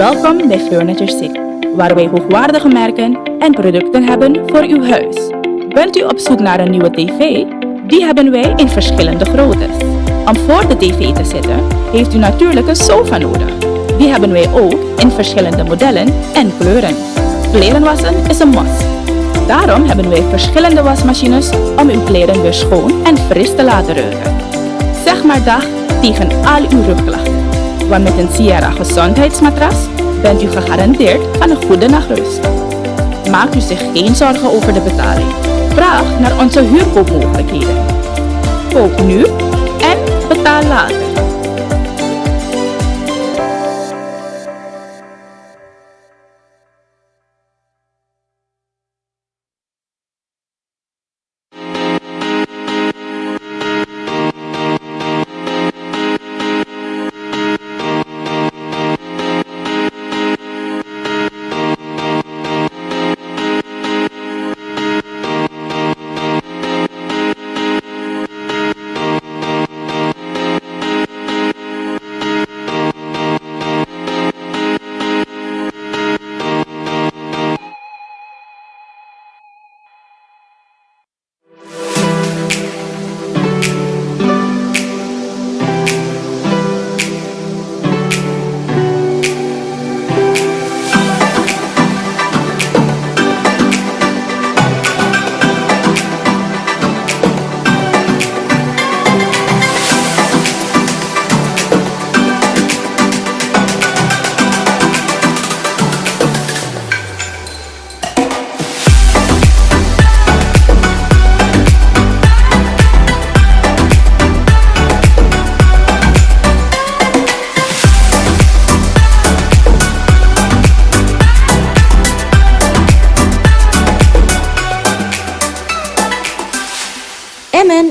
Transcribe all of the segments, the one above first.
Welkom bij Furniture City, waar wij hoogwaardige merken en producten hebben voor uw huis. Bent u op zoek naar een nieuwe tv? Die hebben wij in verschillende groottes. Om voor de tv te zitten, heeft u natuurlijk een sofa nodig. Die hebben wij ook in verschillende modellen en kleuren. Kleren wassen is een must. Daarom hebben wij verschillende wasmachines om uw kleren weer schoon en fris te laten ruiken. Zeg maar dag tegen al uw rugklachten. Want met een Sierra gezondheidsmatras bent u gegarandeerd van een goede nachtrust. Maakt u zich geen zorgen over de betaling. Vraag naar onze huurkoopmogelijkheden. Koop nu en betaal later.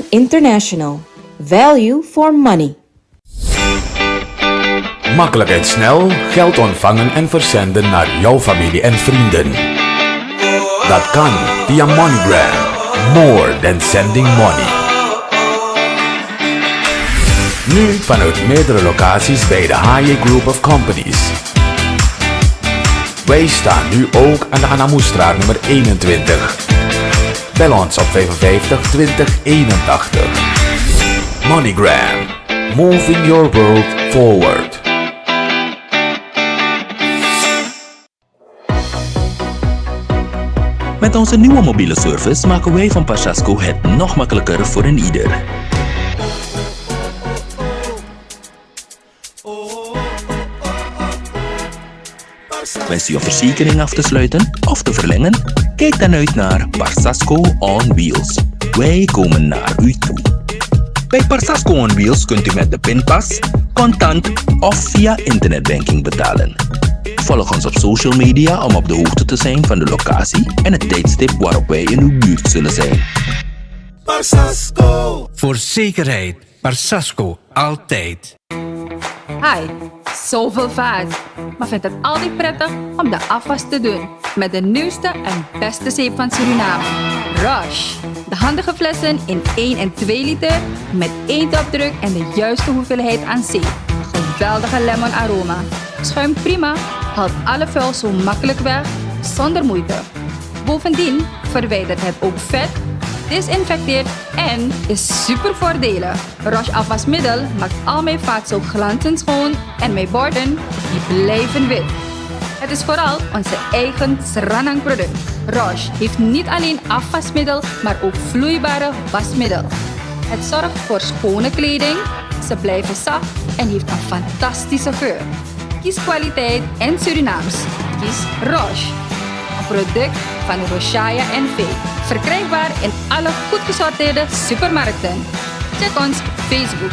International. Value for money. Makkelijk en snel geld ontvangen en verzenden naar jouw familie en vrienden. Dat kan via MoneyGram. More than sending money. Nu vanuit meerdere locaties bij de HJ Group of Companies. Wij staan nu ook aan de Anamoestraat nummer 21. Bel ons op 55 20 81. MoneyGram. Moving your world forward. Met onze nieuwe mobiele service maken wij van Parsasco het nog makkelijker voor een ieder. Wens je verzekering af te sluiten of te verlengen? Kijk dan uit naar Parsasco on Wheels. Wij komen naar u toe. Bij Parsasco on Wheels kunt u met de pinpas, contant of via internetbanking betalen. Volg ons op social media om op de hoogte te zijn van de locatie en het tijdstip waarop wij in uw buurt zullen zijn. Parsasco. Voor zekerheid. Parsasco. Altijd. Hi, zoveel vaat. Maar vind het altijd prettig om de afwas te doen. Met de nieuwste en beste zeep van Suriname. Rush. De handige flessen in 1 en 2 liter. Met 1 topdruk en de juiste hoeveelheid aan zeep. Geweldige lemon aroma. Schuimt prima. Haalt alle vuil zo makkelijk weg. Zonder moeite. Bovendien verwijdert het ook vet. Disinfecteert en is super voordelig. Rush afwasmiddel maakt al mijn vaat zo glanzend schoon en mijn borden die blijven wit. Het is vooral onze eigen Sranang product. Rush heeft niet alleen afwasmiddel, maar ook vloeibare wasmiddel. Het zorgt voor schone kleding, ze blijven zacht en heeft een fantastische geur. Kies kwaliteit en Surinaams. Kies Rush. Een product van Roshaya & V. Verkrijgbaar in alle goed gesorteerde supermarkten. Check ons op Facebook.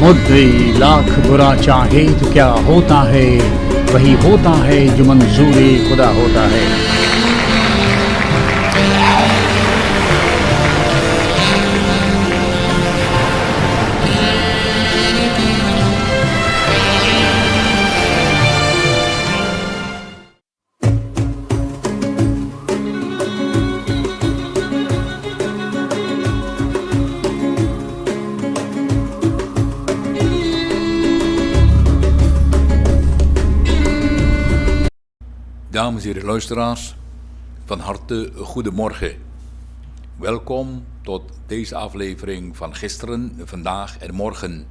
मुद्दे लाख बुरा चाहे तो क्या होता है वही होता है जो मंजूरी खुदा होता है. Dames en heren luisteraars, van harte goedemorgen. Welkom tot deze aflevering van gisteren, vandaag en morgen.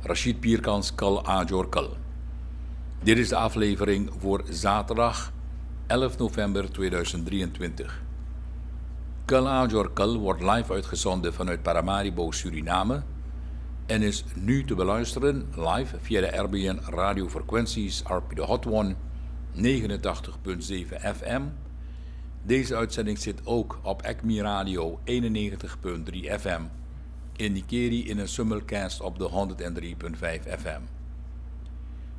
Rashid Pierkans Kal Ajor Kal. Dit is de aflevering voor zaterdag 11 november 2023. Kal Ajor Kal wordt live uitgezonden vanuit Paramaribo, Suriname en is nu te beluisteren live via de RBN radiofrequenties RP de Hot One 89.7 FM. Deze uitzending zit ook op Acme Radio 91.3 FM. In Nikeri in een simulcast op de 103.5 FM.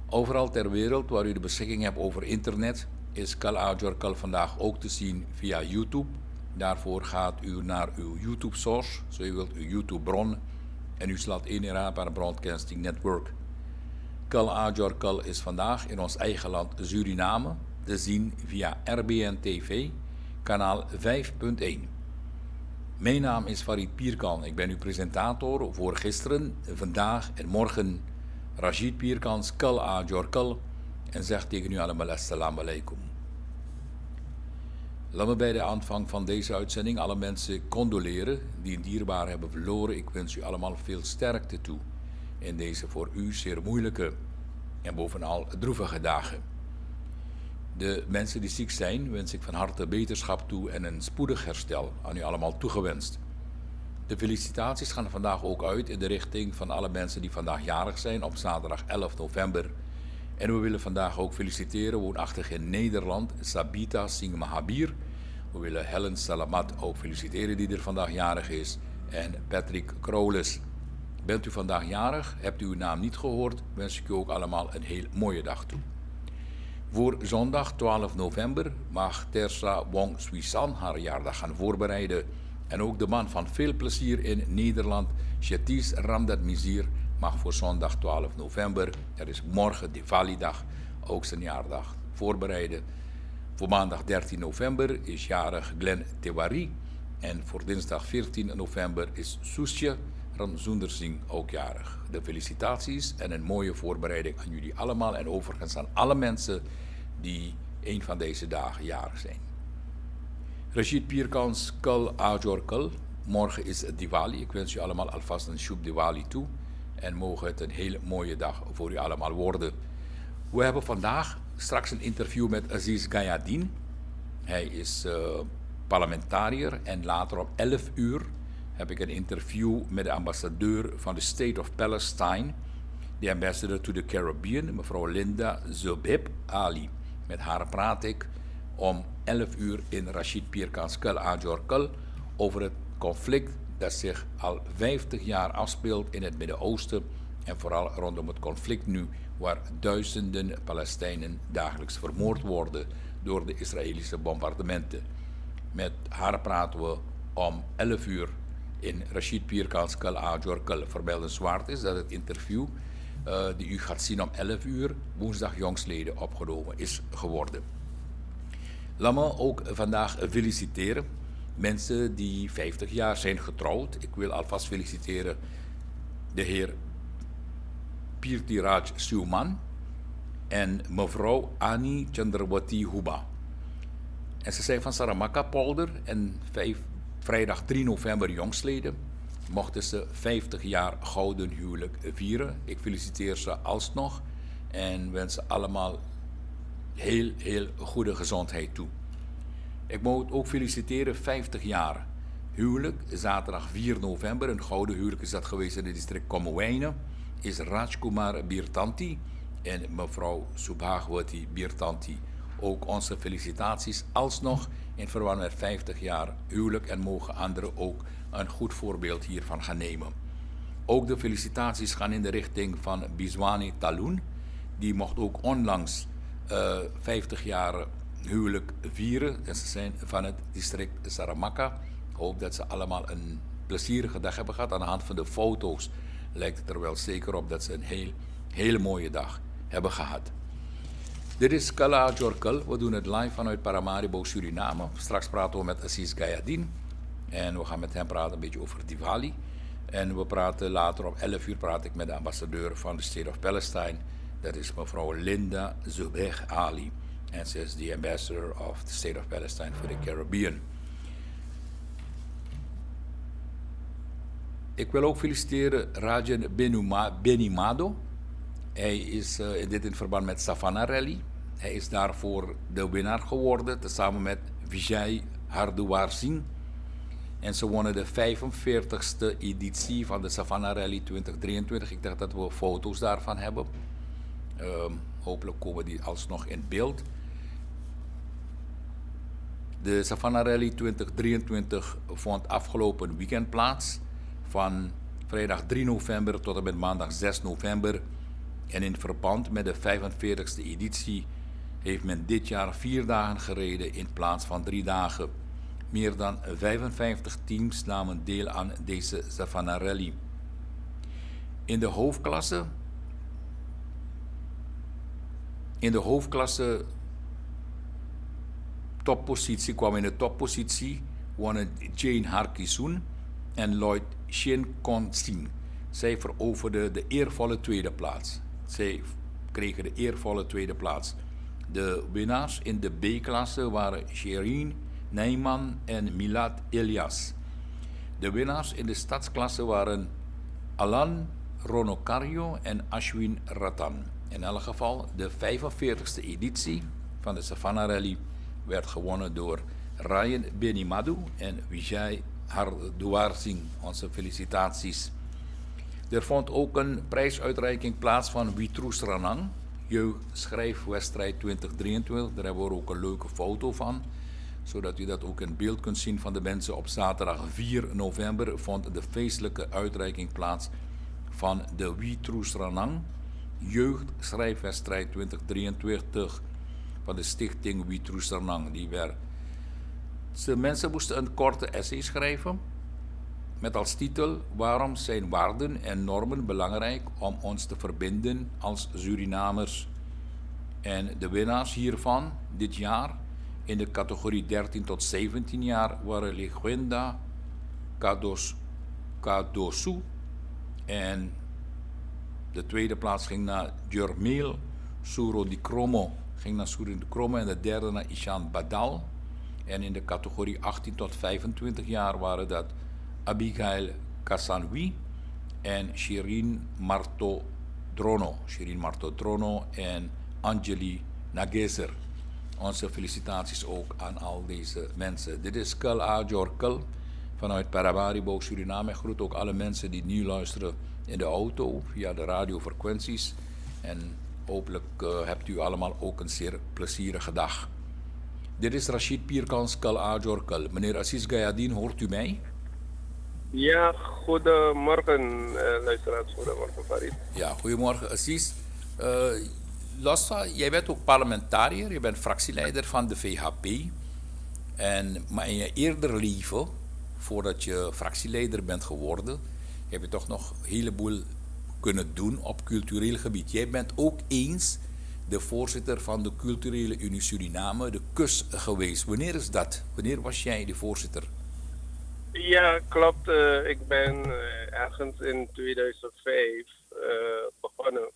Overal ter wereld waar u de beschikking hebt over internet is Kal Ajor Kal vandaag ook te zien via YouTube. Daarvoor gaat u naar uw YouTube source, zo u wilt uw YouTube bron en u slaat in Irapa Broadcasting Network. Kal Ajor Kal is vandaag in ons eigen land Suriname te zien via RBN TV, kanaal 5.1. Mijn naam is Farid Pierkan, ik ben uw presentator voor gisteren, vandaag en morgen. Rashid Pierkans Kal Ajor Kal en zeg tegen u allemaal assalamu alaikum. Laat me bij de aanvang van deze uitzending alle mensen condoleren die een dierbaar hebben verloren. Ik wens u allemaal veel sterkte toe in deze voor u zeer moeilijke en bovenal droevige dagen. De mensen die ziek zijn, wens ik van harte beterschap toe en een spoedig herstel aan u allemaal toegewenst. De felicitaties gaan vandaag ook uit in de richting van alle mensen die vandaag jarig zijn op zaterdag 11 november. En we willen vandaag ook feliciteren woonachtig in Nederland, Sabita Singh Mahabir. We willen Helen Salamat ook feliciteren die er vandaag jarig is en Patrick Crowles. Bent u vandaag jarig, hebt u uw naam niet gehoord, wens ik u ook allemaal een heel mooie dag toe. Voor zondag 12 november mag Tersa Wong Swisan haar jaardag gaan voorbereiden. En ook de man van veel plezier in Nederland, Shatis Ramdat Mizir, mag voor zondag 12 november, er is morgen Diwali-dag, ook zijn jaardag voorbereiden. Voor maandag 13 november is jarig Glenn Tewari. En voor dinsdag 14 november is Susje Ramzunder Singh ook jarig. De felicitaties en een mooie voorbereiding aan jullie allemaal en overigens aan alle mensen die een van deze dagen jarig zijn. Rashid Pierkans Kal Ajor Kal. Morgen is Diwali. Ik wens u allemaal alvast een Shub Diwali toe en mogen het een hele mooie dag voor u allemaal worden. We hebben vandaag straks een interview met Aziz Gayadin. Hij is parlementariër en later om 11 uur heb ik een interview met de ambassadeur van de State of Palestine, de ambassador to the Caribbean, mevrouw Linda Zubib Ali. Met haar praat ik om 11 uur in Rashid Pierkans Kal Ajor Kal over het conflict dat zich al 50 jaar afspeelt in het Midden-Oosten en vooral rondom het conflict nu waar duizenden Palestijnen dagelijks vermoord worden door de Israëlische bombardementen. Met haar praten we om 11 uur in Rashid Pierkans Kal Ajor Kal. Vermeldenswaard is dat het interview die u gaat zien om 11 uur woensdag jongstleden opgenomen is geworden. Laat me ook vandaag feliciteren mensen die 50 jaar zijn getrouwd. Ik wil alvast feliciteren de heer Pirtiraj Suman en mevrouw Ani Chandrawati Huba. En ze zijn van Saramaka-polder en vrijdag 3 november jongstleden mochten ze 50 jaar gouden huwelijk vieren. Ik feliciteer ze alsnog en wens ze allemaal heel goede gezondheid toe. Ik moet ook feliciteren 50 jaar huwelijk, zaterdag 4 november. Een gouden huwelijk is dat geweest in het district Komwijne. Is Rajkumar Birtanti en mevrouw Subhagwati Birtanti. Ook onze felicitaties alsnog in verband met 50 jaar huwelijk en mogen anderen ook een goed voorbeeld hiervan gaan nemen. Ook de felicitaties gaan in de richting van Bizwani Taloen. Die mocht ook onlangs 50 jaar huwelijk vieren. En ze zijn van het district Saramaka. Ik hoop dat ze allemaal een plezierige dag hebben gehad. Aan de hand van de foto's lijkt het er wel zeker op dat ze een hele mooie dag hebben gehad. Dit is Kala Jorkel. We doen het live vanuit Paramaribo, Suriname. Straks praten we met Assis Gayadin. En we gaan met hem praten een beetje over Diwali. En we praten later om 11 uur praat ik met de ambassadeur van de State of Palestine. Dat is mevrouw Linda Zubeh Ali. En ze is de ambassador of the State of Palestine voor de Caribbean. Ik wil ook feliciteren Rajan Benimado. Hij is dit in verband met Savannah Rally. Hij is daarvoor de winnaar geworden, tezamen met Vijay Hardwar Singh. En ze wonnen de 45ste editie van de Savannah Rally 2023. Ik dacht dat we foto's daarvan hebben. Hopelijk komen die alsnog in beeld. De Savannah Rally 2023 vond afgelopen weekend plaats. Van vrijdag 3 november tot en met maandag 6 november. En in verband met de 45ste editie heeft men dit jaar 4 dagen gereden in plaats van 3 dagen. Meer dan 55 teams namen deel aan deze Savannah Rally. In de hoofdklasse toppositie kwam in de toppositie wonnen Jane Harkison en Lloyd Shin-Kon-Sing. Zij veroverden de eervolle tweede plaats. Zij kregen de eervolle tweede plaats. De winnaars in de B-klasse waren Sherin Neyman en Milad Elias. De winnaars in de stadsklasse waren Alan Ronocario en Ashwin Ratan. In elk geval, de 45ste editie van de Savannah Rally werd gewonnen door Ryan Benimadu en Vijay Hardwar Singh. Onze felicitaties. Er vond ook een prijsuitreiking plaats van Witrus Ranang, jeugdschrijfwedstrijd 2023. Daar hebben we ook een leuke foto van, zodat u dat ook in beeld kunt zien van de mensen. Op zaterdag 4 november vond de feestelijke uitreiking plaats van de Witrus Ranang, jeugdschrijfwedstrijd 2023 van de stichting Witrus Ranang. De mensen moesten een korte essay schrijven met als titel: waarom zijn waarden en normen belangrijk om ons te verbinden als Surinamers? En de winnaars hiervan dit jaar in de categorie 13 tot 17 jaar waren Legenda Kadosu en de tweede plaats ging naar Jurmeel Surodikromo, en de derde naar Ishan Badal. En in de categorie 18 tot 25 jaar waren dat Abigail Kassanwi en Shirin Martodrono en Anjali Nageser. Onze felicitaties ook aan al deze mensen. Dit is Kal Ajorkel vanuit Paramaribo, Suriname. Ik groet ook alle mensen die nu luisteren in de auto via de radiofrequenties. En hopelijk hebt u allemaal ook een zeer plezierige dag. Dit is Rashid Pierkans, Kal Ajorkel. Meneer Assis Gayadin, hoort u mij? Ja, goedemorgen luisteraars, goedemorgen Farid. Ja, goedemorgen Assis. Jij bent ook parlementariër, je bent fractieleider van de VHP. Maar in je eerder leven, voordat je fractieleider bent geworden, heb je toch nog een heleboel kunnen doen op cultureel gebied. Jij bent ook eens de voorzitter van de Culturele Unie Suriname, de KUS, geweest. Wanneer is dat? Wanneer was jij de voorzitter? Ja, klopt. Ik ben ergens in 2005 begonnen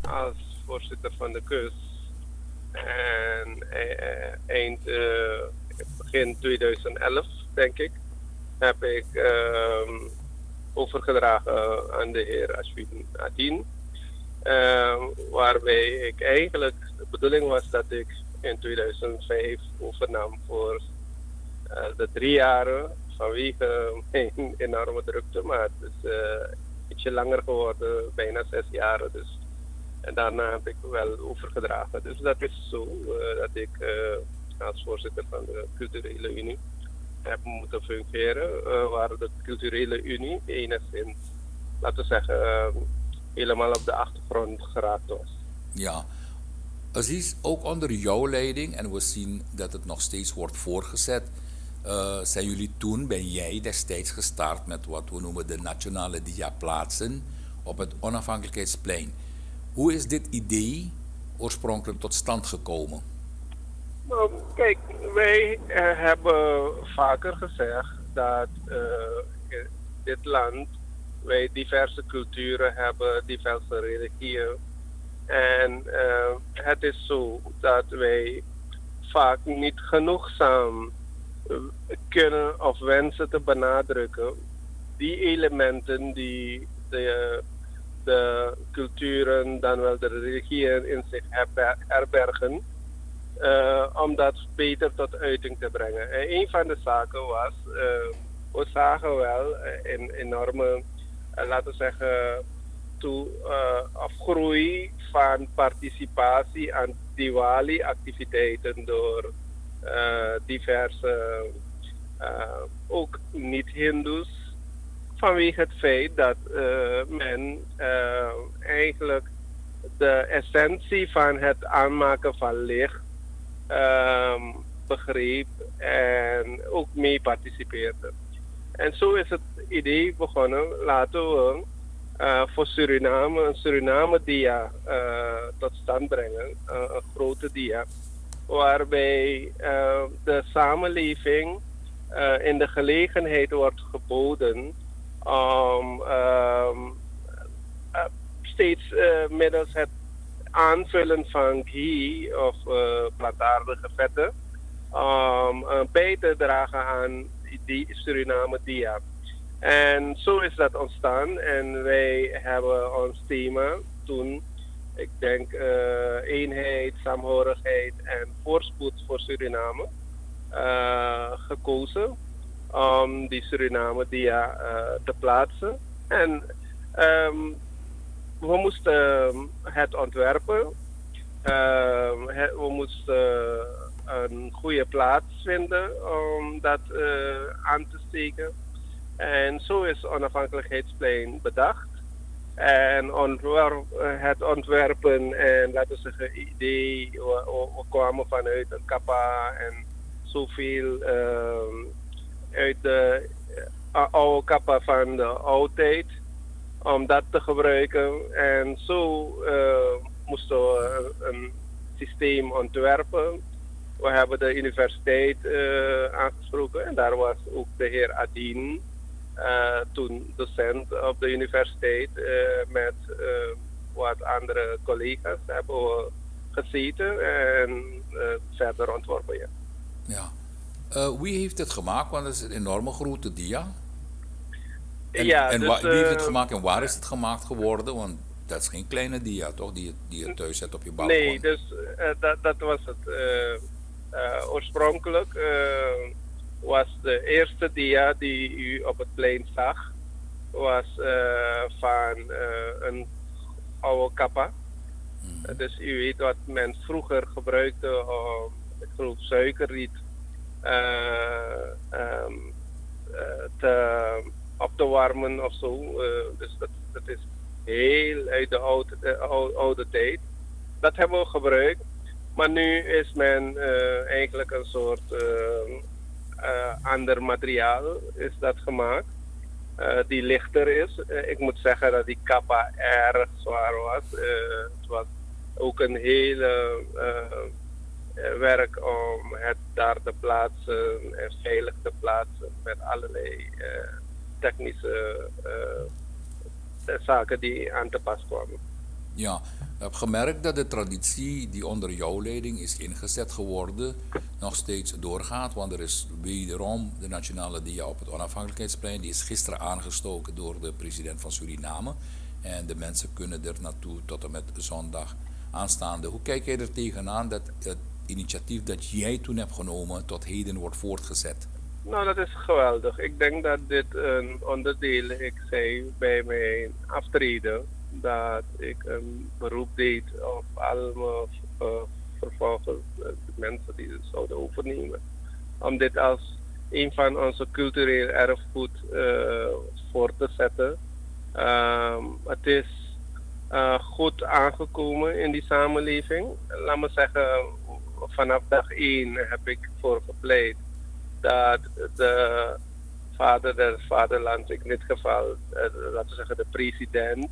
als voorzitter van de KUS. En begin 2011, denk ik, heb ik overgedragen aan de heer Ashwin Adin. Waarbij ik eigenlijk, de bedoeling was dat ik in 2005 overnam voor de 3 jaren vanwege mijn enorme drukte. Maar het is ietsje langer geworden, bijna 6 jaar. Dus. En daarna heb ik wel overgedragen. Dus dat is zo dat ik als voorzitter van de Culturele Unie heb moeten fungeren. Waar de Culturele Unie enigszins laten we zeggen, helemaal op de achtergrond geraakt was. Ja, Aziz, ook onder jouw leiding, en we zien dat het nog steeds wordt voortgezet, zijn jullie toen, ben jij destijds gestart met wat we noemen de nationale diaplaatsen op het onafhankelijkheidsplein. Hoe is dit idee oorspronkelijk tot stand gekomen? Nou, kijk, wij hebben vaker gezegd dat in dit land wij diverse culturen hebben, diverse religieën. En het is zo dat wij vaak niet genoegzaam kunnen of wensen te benadrukken die elementen die de culturen, dan wel de religieën in zich herbergen, om dat beter tot uiting te brengen. En een van de zaken was, we zagen wel een enorme, laten we zeggen, groei van participatie aan Diwali-activiteiten door diverse, ook niet-Hindoes, vanwege het feit dat men eigenlijk de essentie van het aanmaken van licht begreep en ook mee participeerde. En zo is het idee begonnen, laten we voor Suriname een Suriname-dia tot stand brengen, een grote dia, waarbij de samenleving in de gelegenheid wordt geboden om steeds middels het aanvullen van ghee of plantaardige vetten bij te dragen aan die Suriname-dia. En zo is dat ontstaan en wij hebben ons thema toen, ik denk, eenheid, saamhorigheid en voorspoed voor Suriname gekozen om die Suriname-dia te plaatsen. En we moesten het ontwerpen, we moesten een goede plaats vinden om dat aan te steken. En zo is Onafhankelijkheidsplein bedacht. En het ontwerpen en laten we zeggen idee, we kwamen vanuit een kappa en zoveel uit de oude kappa van de oudheid om dat te gebruiken. En zo moesten we een systeem ontwerpen. We hebben de universiteit aangesproken en daar was ook de heer Adien, toen docent op de universiteit, met wat andere collega's hebben we gezeten en verder ontworpen. Ja. Ja. Wie heeft het gemaakt? Want het is een enorme grote dia. En, Ja, en dus, wie heeft het gemaakt en waar is het gemaakt geworden? Want dat is geen kleine dia, toch? Die je thuis zet op je balkon. Nee, dus dat was het. Oorspronkelijk was de eerste dia die u op het plein zag, was van een oude kappa. Dus u weet wat men vroeger gebruikte om, ik geloof, suikerriet op te warmen of zo. Dus dat is heel uit de oude tijd. Dat hebben we gebruikt. Maar nu is men eigenlijk een soort ander materiaal is dat gemaakt. Die lichter is. Ik moet zeggen dat die kappa erg zwaar was. Het was ook een hele werk om het daar te plaatsen en veilig te plaatsen met allerlei technische zaken die aan te pas kwamen. Ja, ik heb gemerkt dat de traditie die onder jouw leiding is ingezet geworden nog steeds doorgaat. Want er is wederom de nationale dia op het onafhankelijkheidsplein. Die is gisteren aangestoken door de president van Suriname. En de mensen kunnen er naartoe tot en met zondag aanstaande. Hoe kijk jij er tegenaan dat het initiatief dat jij toen hebt genomen tot heden wordt voortgezet? Nou, dat is geweldig. Ik denk dat dit een onderdeel, ik zei bij mijn aftreden, dat ik een beroep deed op alle vervolgens de mensen die het zouden overnemen. Om dit als een van onze cultureel erfgoed voor te zetten. Het is goed aangekomen in die samenleving. Laat me zeggen, vanaf dag 1 heb ik voor gepleit dat de vader des vaderlands, in dit geval, laten we zeggen de president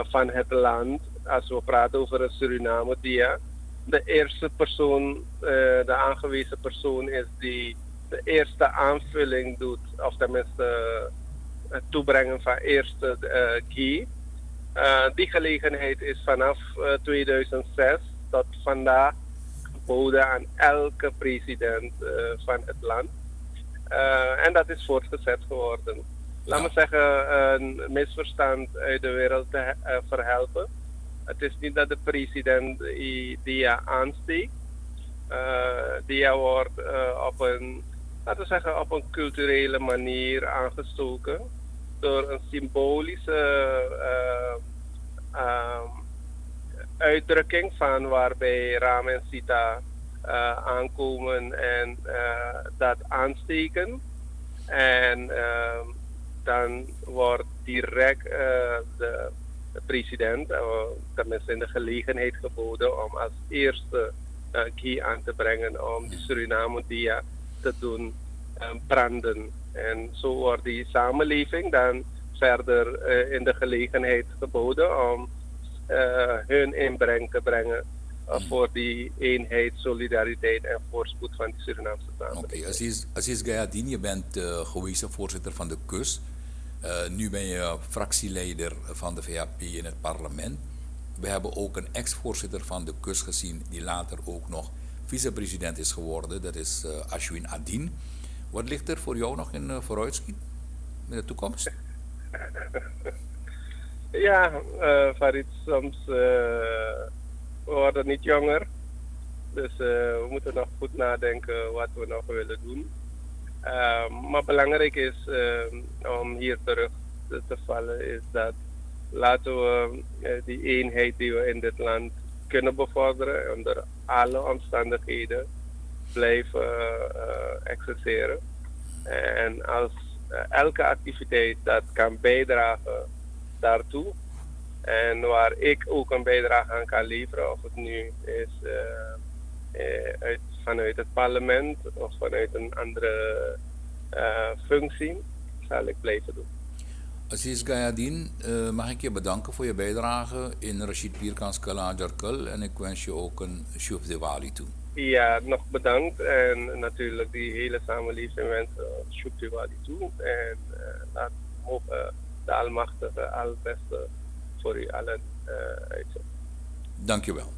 van het land, als we praten over een Suriname-dia, de eerste persoon, de aangewezen persoon is die de eerste aanvulling doet, of tenminste het toebrengen van eerste key. Die gelegenheid is vanaf 2006 tot vandaag geboden aan elke president van het land. En dat is voortgezet geworden. Laat me zeggen, een misverstand uit de wereld te verhelpen. Het is niet dat de president dia aansteekt. Dia wordt op een, laten we zeggen, op een culturele manier aangestoken door een symbolische uitdrukking van waarbij Ram en Sita aankomen en dat aansteken. En dan wordt direct de president, tenminste in de gelegenheid geboden om als eerste key aan te brengen om die Suriname-dia te doen branden. En zo wordt die samenleving dan verder in de gelegenheid geboden om hun inbreng te brengen voor die eenheid, solidariteit en voorspoed van die Surinaamse samenleving. Oké, Aziz Gayadin, je bent gewezen voorzitter van de KUS. Nu ben je fractieleider van de VHP in het parlement. We hebben ook een ex-voorzitter van de KUS gezien die later ook nog vicepresident is geworden. Dat is Ashwin Adin. Wat ligt er voor jou nog in vooruitschiet in de toekomst? Ja, Farid, soms we worden niet jonger. Dus we moeten nog goed nadenken wat we nog willen doen. Maar belangrijk is om hier terug te vallen, is dat laten we die eenheid die we in dit land kunnen bevorderen, onder alle omstandigheden blijven exerceren. En als elke activiteit dat kan bijdragen daartoe, en waar ik ook een bijdrage aan kan leveren, of het nu is vanuit het parlement of vanuit een andere functie, zal ik blijven doen. Aziz Gayadin, mag ik je bedanken voor je bijdrage in Rashid Birkans Kalajarkul en ik wens je ook een Shub Diwali toe. Ja, nog bedankt en natuurlijk die hele samenleving wensen Shub Diwali toe en laat mogen de Almachtige al het beste voor u allen uitzetten. Dankjewel.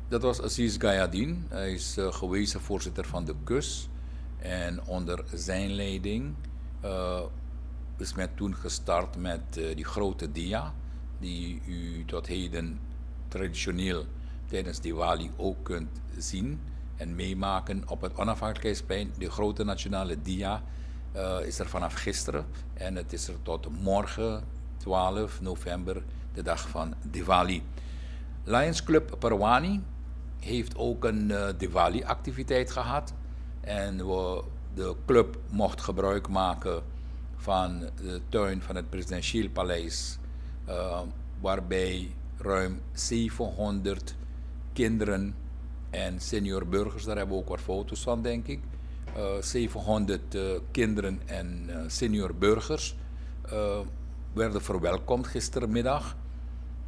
Dat was Aziz Gayadin. Hij is gewezen voorzitter van de KUS. En onder zijn leiding is men toen gestart met die grote dia, die u tot heden traditioneel tijdens Diwali ook kunt zien en meemaken op het Onafhankelijkheidsplein. De grote nationale dia is er vanaf gisteren en het is er tot morgen 12 november, de dag van Diwali. Lions Club Parwani heeft ook een Diwali-activiteit gehad. En de club mocht gebruik maken van de tuin van het presidentieel paleis, waarbij ruim 700 kinderen en senior burgers, daar hebben we ook wat foto's van denk ik, 700 kinderen en senior burgers werden verwelkomd gistermiddag.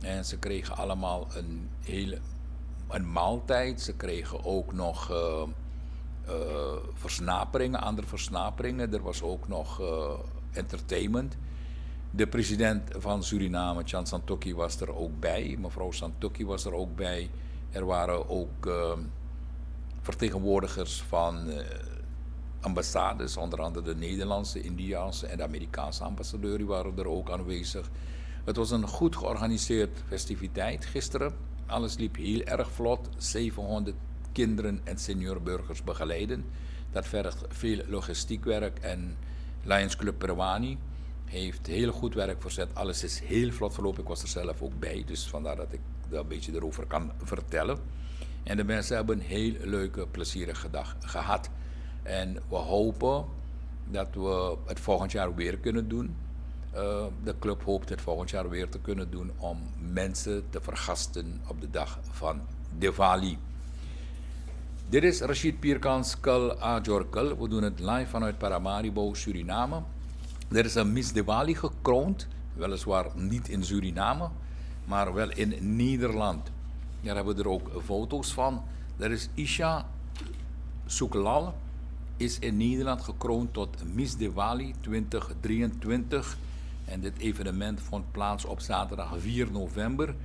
En ze kregen allemaal een maaltijd. Ze kregen ook nog versnaperingen, andere versnaperingen. Er was ook nog entertainment. De president van Suriname, Chan Santokhi, was er ook bij. Mevrouw Santokhi was er ook bij. Er waren ook vertegenwoordigers van ambassades, onder andere de Nederlandse, Indiaanse en de Amerikaanse ambassadeur, die waren er ook aanwezig. Het was een goed georganiseerd festiviteit gisteren. Alles liep heel erg vlot. 700 kinderen en seniorburgers begeleiden. Dat vergt veel logistiek werk en Lions Club Parwani heeft heel goed werk verzet. Alles is heel vlot verlopen. Ik was er zelf ook bij, dus vandaar dat ik daar een beetje erover kan vertellen. En de mensen hebben een heel leuke, plezierige dag gehad. En we hopen dat we het volgend jaar weer kunnen doen. De club hoopt het volgend jaar weer te kunnen doen om mensen te vergasten op de dag van Diwali. Dit is Rashid Pierkans Kal Ajorkal. We doen het live vanuit Paramaribo, Suriname. Er is een Miss Diwali gekroond, weliswaar niet in Suriname, maar wel in Nederland. Daar hebben we er ook foto's van. Er is Isha Souklal, is in Nederland gekroond tot Miss Diwali 2023. En dit evenement vond plaats op zaterdag 4 november.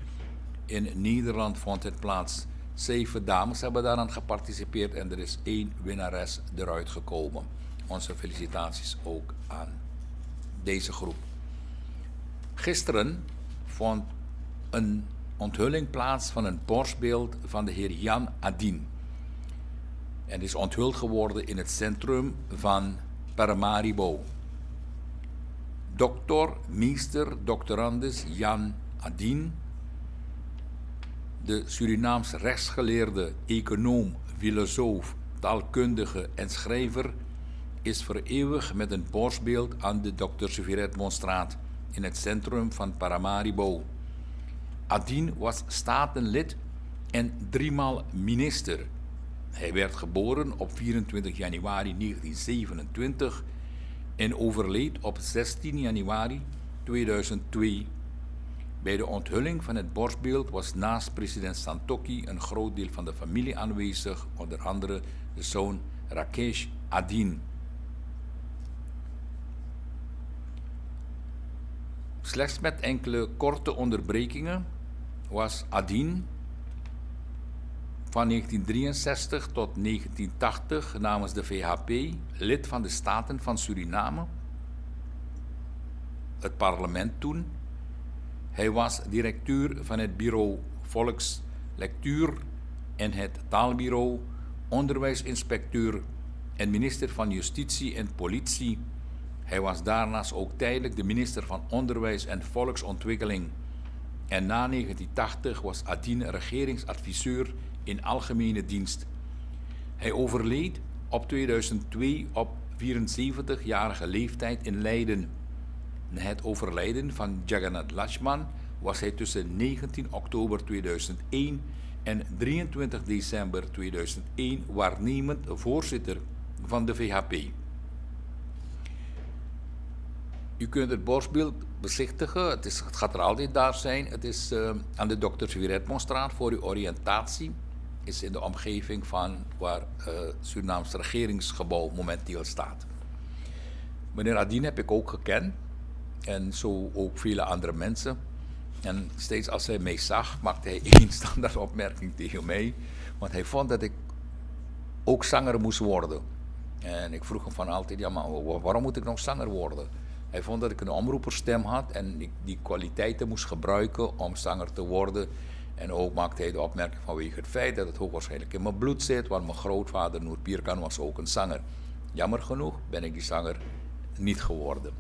In Nederland vond het plaats. 7 dames hebben daaraan geparticipeerd en er is 1 winnares eruit gekomen. Onze felicitaties ook aan deze groep. Gisteren vond een onthulling plaats van een borstbeeld van de heer Jan Adin. En is onthuld geworden in het centrum van Paramaribo. Meester, doctorandus Jan Adin, de Surinaams rechtsgeleerde, econoom, filosoof, taalkundige en schrijver, is vereeuwigd met een borstbeeld aan de Dr. Suviret-Monstraat in het centrum van Paramaribo. Adin was statenlid en 3-maal minister. Hij werd geboren op 24 januari 1927 en overleed op 16 januari 2002. Bij de onthulling van het borstbeeld was naast president Santokhi een groot deel van de familie aanwezig, onder andere de zoon Rakesh Adin. Slechts met enkele korte onderbrekingen was Adin van 1963 tot 1980 namens de VHP lid van de Staten van Suriname, het parlement toen. Hij was directeur van het bureau Volkslectuur en het taalbureau, onderwijsinspecteur en minister van Justitie en Politie. Hij was daarnaast ook tijdelijk de minister van Onderwijs en Volksontwikkeling. En na 1980 was Adin regeringsadviseur in algemene dienst. Hij overleed op 2002 op 74-jarige leeftijd in Leiden. Na het overlijden van Jagannath Lakshman was hij tussen 19 oktober 2001 en 23 december 2001 waarnemend voorzitter van de VHP. U kunt het borstbeeld bezichtigen, het gaat er altijd daar zijn. Het is aan de Dr. Suviret-Monstraat voor uw oriëntatie. Is in de omgeving van waar Surinaams regeringsgebouw momenteel staat. Meneer Adin heb ik ook gekend. En zo ook vele andere mensen. En steeds als hij mij zag, maakte hij één standaard opmerking tegen mij. Want hij vond dat ik ook zanger moest worden. En ik vroeg hem van altijd, ja maar waarom moet ik nog zanger worden? Hij vond dat ik een omroeperstem had en ik die kwaliteiten moest gebruiken om zanger te worden. En ook maakte hij de opmerking vanwege het feit dat het hoogwaarschijnlijk in mijn bloed zit, want mijn grootvader Noor Pierkan was ook een zanger. Jammer genoeg ben ik die zanger niet geworden.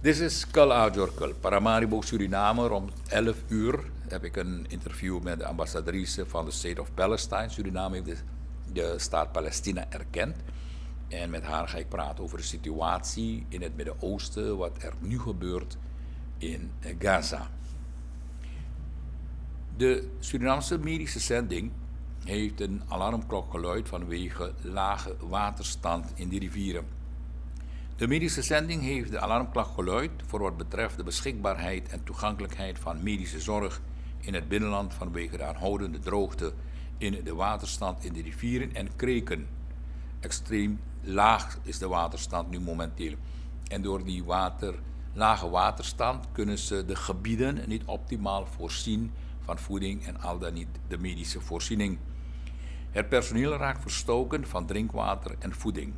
Dit is Kal Ajorkal, Paramaribo, Suriname. Rond 11 uur heb ik een interview met de ambassadrice van de State of Palestine. Suriname heeft de staat Palestina erkend. En met haar ga ik praten over de situatie in het Midden-Oosten, wat er nu gebeurt in Gaza. De Surinaamse medische zending heeft een alarmklok geluid vanwege lage waterstand in de rivieren. De medische zending heeft de alarmklok geluid voor wat betreft de beschikbaarheid en toegankelijkheid van medische zorg in het binnenland vanwege de aanhoudende droogte in de waterstand in de rivieren en kreken. Extreem laag is de waterstand nu momenteel. En door die lage waterstand kunnen ze de gebieden niet optimaal voorzien van voeding en al dan niet de medische voorziening. Het personeel raakt verstoken van drinkwater en voeding.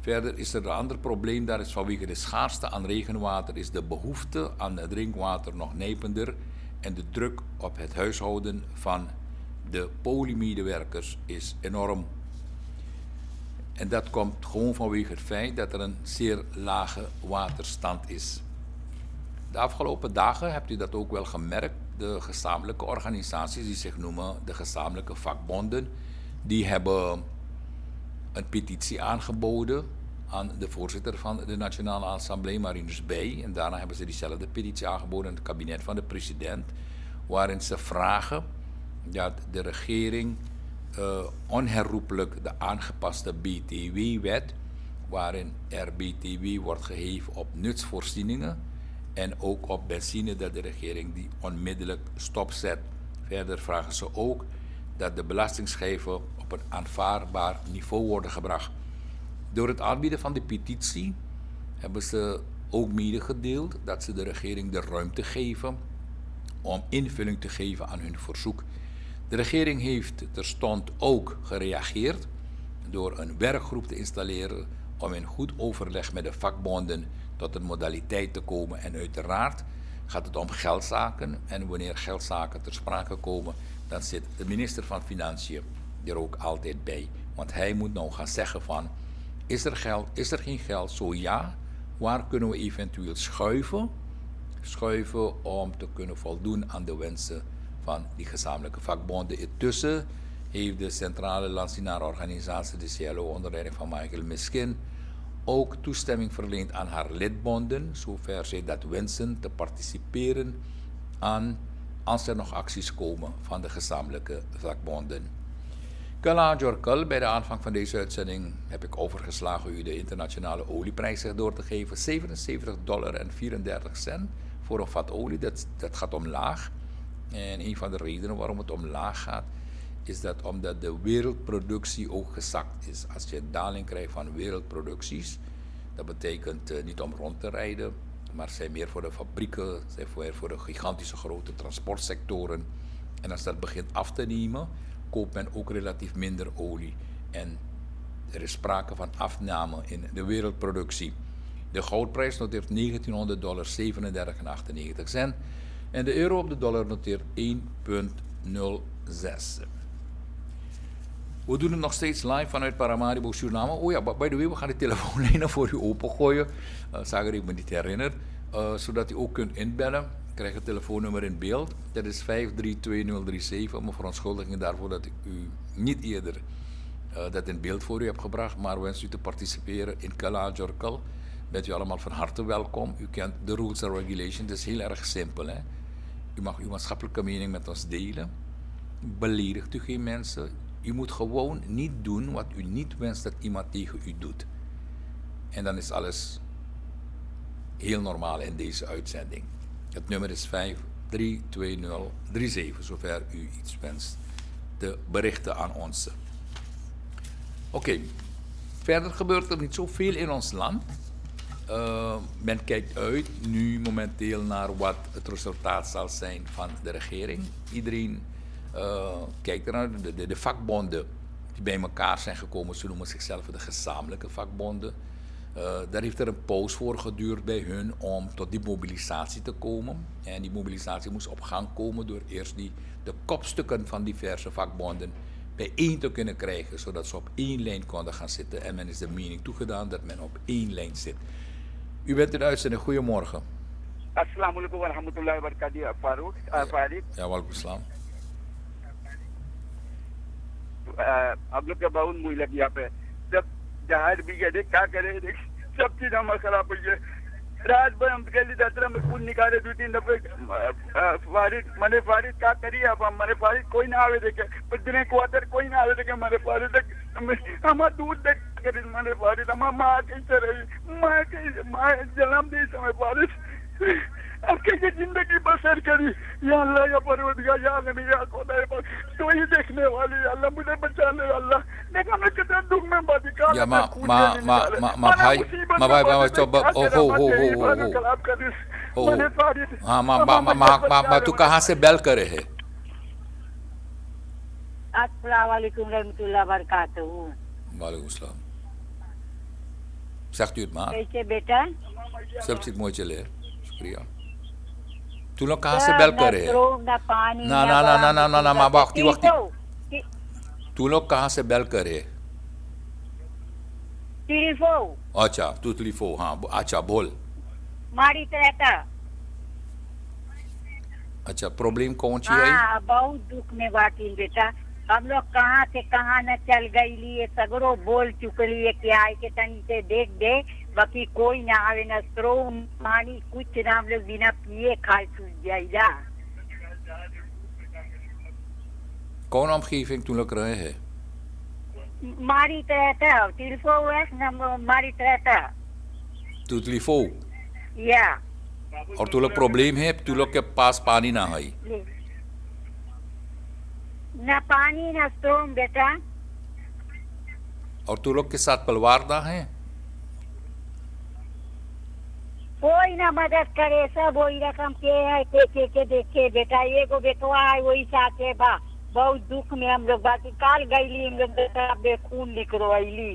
Verder is er een ander probleem, dat is vanwege de schaarste aan regenwater is de behoefte aan drinkwater nog nijpender en de druk op het huishouden van de polymedewerkers is enorm. En dat komt gewoon vanwege het feit dat er een zeer lage waterstand is. De afgelopen dagen hebt u dat ook wel gemerkt. De gezamenlijke organisaties die zich noemen de gezamenlijke vakbonden, die hebben een petitie aangeboden aan de voorzitter van de Nationale Assemblée, Marinus Bij. En daarna hebben ze diezelfde petitie aangeboden aan het kabinet van de president, waarin ze vragen dat de regering onherroepelijk de aangepaste BTW-wet, waarin er BTW wordt geheven op nutsvoorzieningen en ook op benzine, dat de regering die onmiddellijk stopzet. Verder vragen ze ook dat de belastingschijven op een aanvaardbaar niveau worden gebracht. Door het aanbieden van de petitie hebben ze ook medegedeeld dat ze de regering de ruimte geven om invulling te geven aan hun verzoek. De regering heeft terstond ook gereageerd door een werkgroep te installeren om in goed overleg met de vakbonden tot een modaliteit te komen. En uiteraard gaat het om geldzaken. En wanneer geldzaken ter sprake komen, dan zit de minister van Financiën er ook altijd bij. Want hij moet nou gaan zeggen van, is er geld, is er geen geld? Zo ja, waar kunnen we eventueel schuiven om te kunnen voldoen aan de wensen van die gezamenlijke vakbonden. Intussen heeft de Centrale Landsinaarenorganisatie, de CLO, onder leiding van Michael Miskin, ook toestemming verleend aan haar lidbonden, zover zij dat wensen, te participeren aan, als er nog acties komen van de gezamenlijke vakbonden. Kaak, bij de aanvang van deze uitzending heb ik overgeslagen u de internationale olieprijs door te geven. $77,34 voor een vat olie, dat gaat omlaag. En een van de redenen waarom het omlaag gaat, is dat omdat de wereldproductie ook gezakt is. Als je een daling krijgt van wereldproducties, dat betekent niet om rond te rijden, maar zijn meer voor de fabrieken, zijn meer voor de gigantische grote transportsectoren. En als dat begint af te nemen, koopt men ook relatief minder olie. En er is sprake van afname in de wereldproductie. De goudprijs noteert $1900, 37,98. En de euro op de dollar noteert 1,06. We doen het nog steeds live vanuit Paramaribo, Suriname. Oh ja, by the way, we gaan de telefoonlijnen voor u opengooien. Zager ik me niet herinnerd. Zodat u ook kunt inbellen. Ik krijg het telefoonnummer in beeld. Dat is 532-037. Mijn verontschuldiging daarvoor dat ik u niet eerder dat in beeld voor u heb gebracht. Maar wens u te participeren in Kaak. Bent u allemaal van harte welkom. U kent de rules and regulations. Het is heel erg simpel. Hè? U mag uw maatschappelijke mening met ons delen. Beledigt u geen mensen. U moet gewoon niet doen wat u niet wenst dat iemand tegen u doet. En dan is alles heel normaal in deze uitzending. Het nummer is 532-037, zover u iets wenst te berichten aan ons. Oké, verder gebeurt er niet zoveel in ons land. Men kijkt uit nu momenteel naar wat het resultaat zal zijn van de regering. Iedereen kijkt ernaar, de vakbonden die bij elkaar zijn gekomen, ze noemen zichzelf de gezamenlijke vakbonden. Daar heeft er een poos voor geduurd bij hun om tot die mobilisatie te komen. En die mobilisatie moest op gang komen door eerst de kopstukken van diverse vakbonden bijeen te kunnen krijgen, zodat ze op één lijn konden gaan zitten. En men is de mening toegedaan dat men op één lijn zit. U bent in de uitzending. Goedemorgen. Assalamu alaikum wa rahmatullahi wa barakatuh, Farid. Ja, walaikum salam. आप लोग का बहुत मुश्किल यहाँ पे सब जहाज भी गए क्या करे सब चीज हमारा खराब हो गया रात भर हम गली दात्रा में खून निकाले 2-3 दफे फारिद क्या करिए आप हमारे फारिद कोई ना आवे देखे दिन क्वार्टर कोई ना आवे देखे हमारे फारिद हमारा दूध देख कर हमारे फारिद हमारा माँ कैसे रही माँ जन्म दी समय फारिद अब कैसे जिंदगी बसर करी या अल्लाह या परवरदिगार या नबी या खुदा तो ही देखने वाली अल्लाह मुझे बचा ले अल्लाह देखा मैं कितना दुख में बात कर या भाई हाँ तू कहाँ से बेल करे है? अस्सलाम वालेकुम रहमतुल्लाह बरकातहू। वालेकुम सलाम। Zegt u het maar. कैसे बेटा? सब ठीक मोई चले। शुक्रिया। तू लोग कहाँ से बेल करे है? ना माँ वक्ती तू लोग कहाँ से बेल करे? टेलीफोन। अच्छा तू टेलीफोन हाँ अच्छा बोल। मारी तरह अच्छा प्रॉब्लम कौन सी आई? हाँ बहुत दुख में बाटी बेटा हम लोग कहाँ से कहाँ न चल गई लिए सगरो बोल चुकली है कि आए के तनी से देख दे बाकी कोई ना आवे न स्त्रो पानी कुछ ना हम लोग बिना पिए खाए सूझ जाएगा कौन omgeving toen ik रहे हैं मारी रहता तिरफो है मारी रहता तुतलीफो या और तू लोग प्रॉब्लम है तू लोग के पास पानी ना है न पानी न स्टोम बेटा और तू लोग के साथ परिवार ना है कोई ना मदद करे सब वही रकम के है के देखे बेटा ये को बेटवा है वही साथ है बा बहुत दुख में हम लोग बाकी काल गईली हम लोग बेटा बेखून निकलो आईली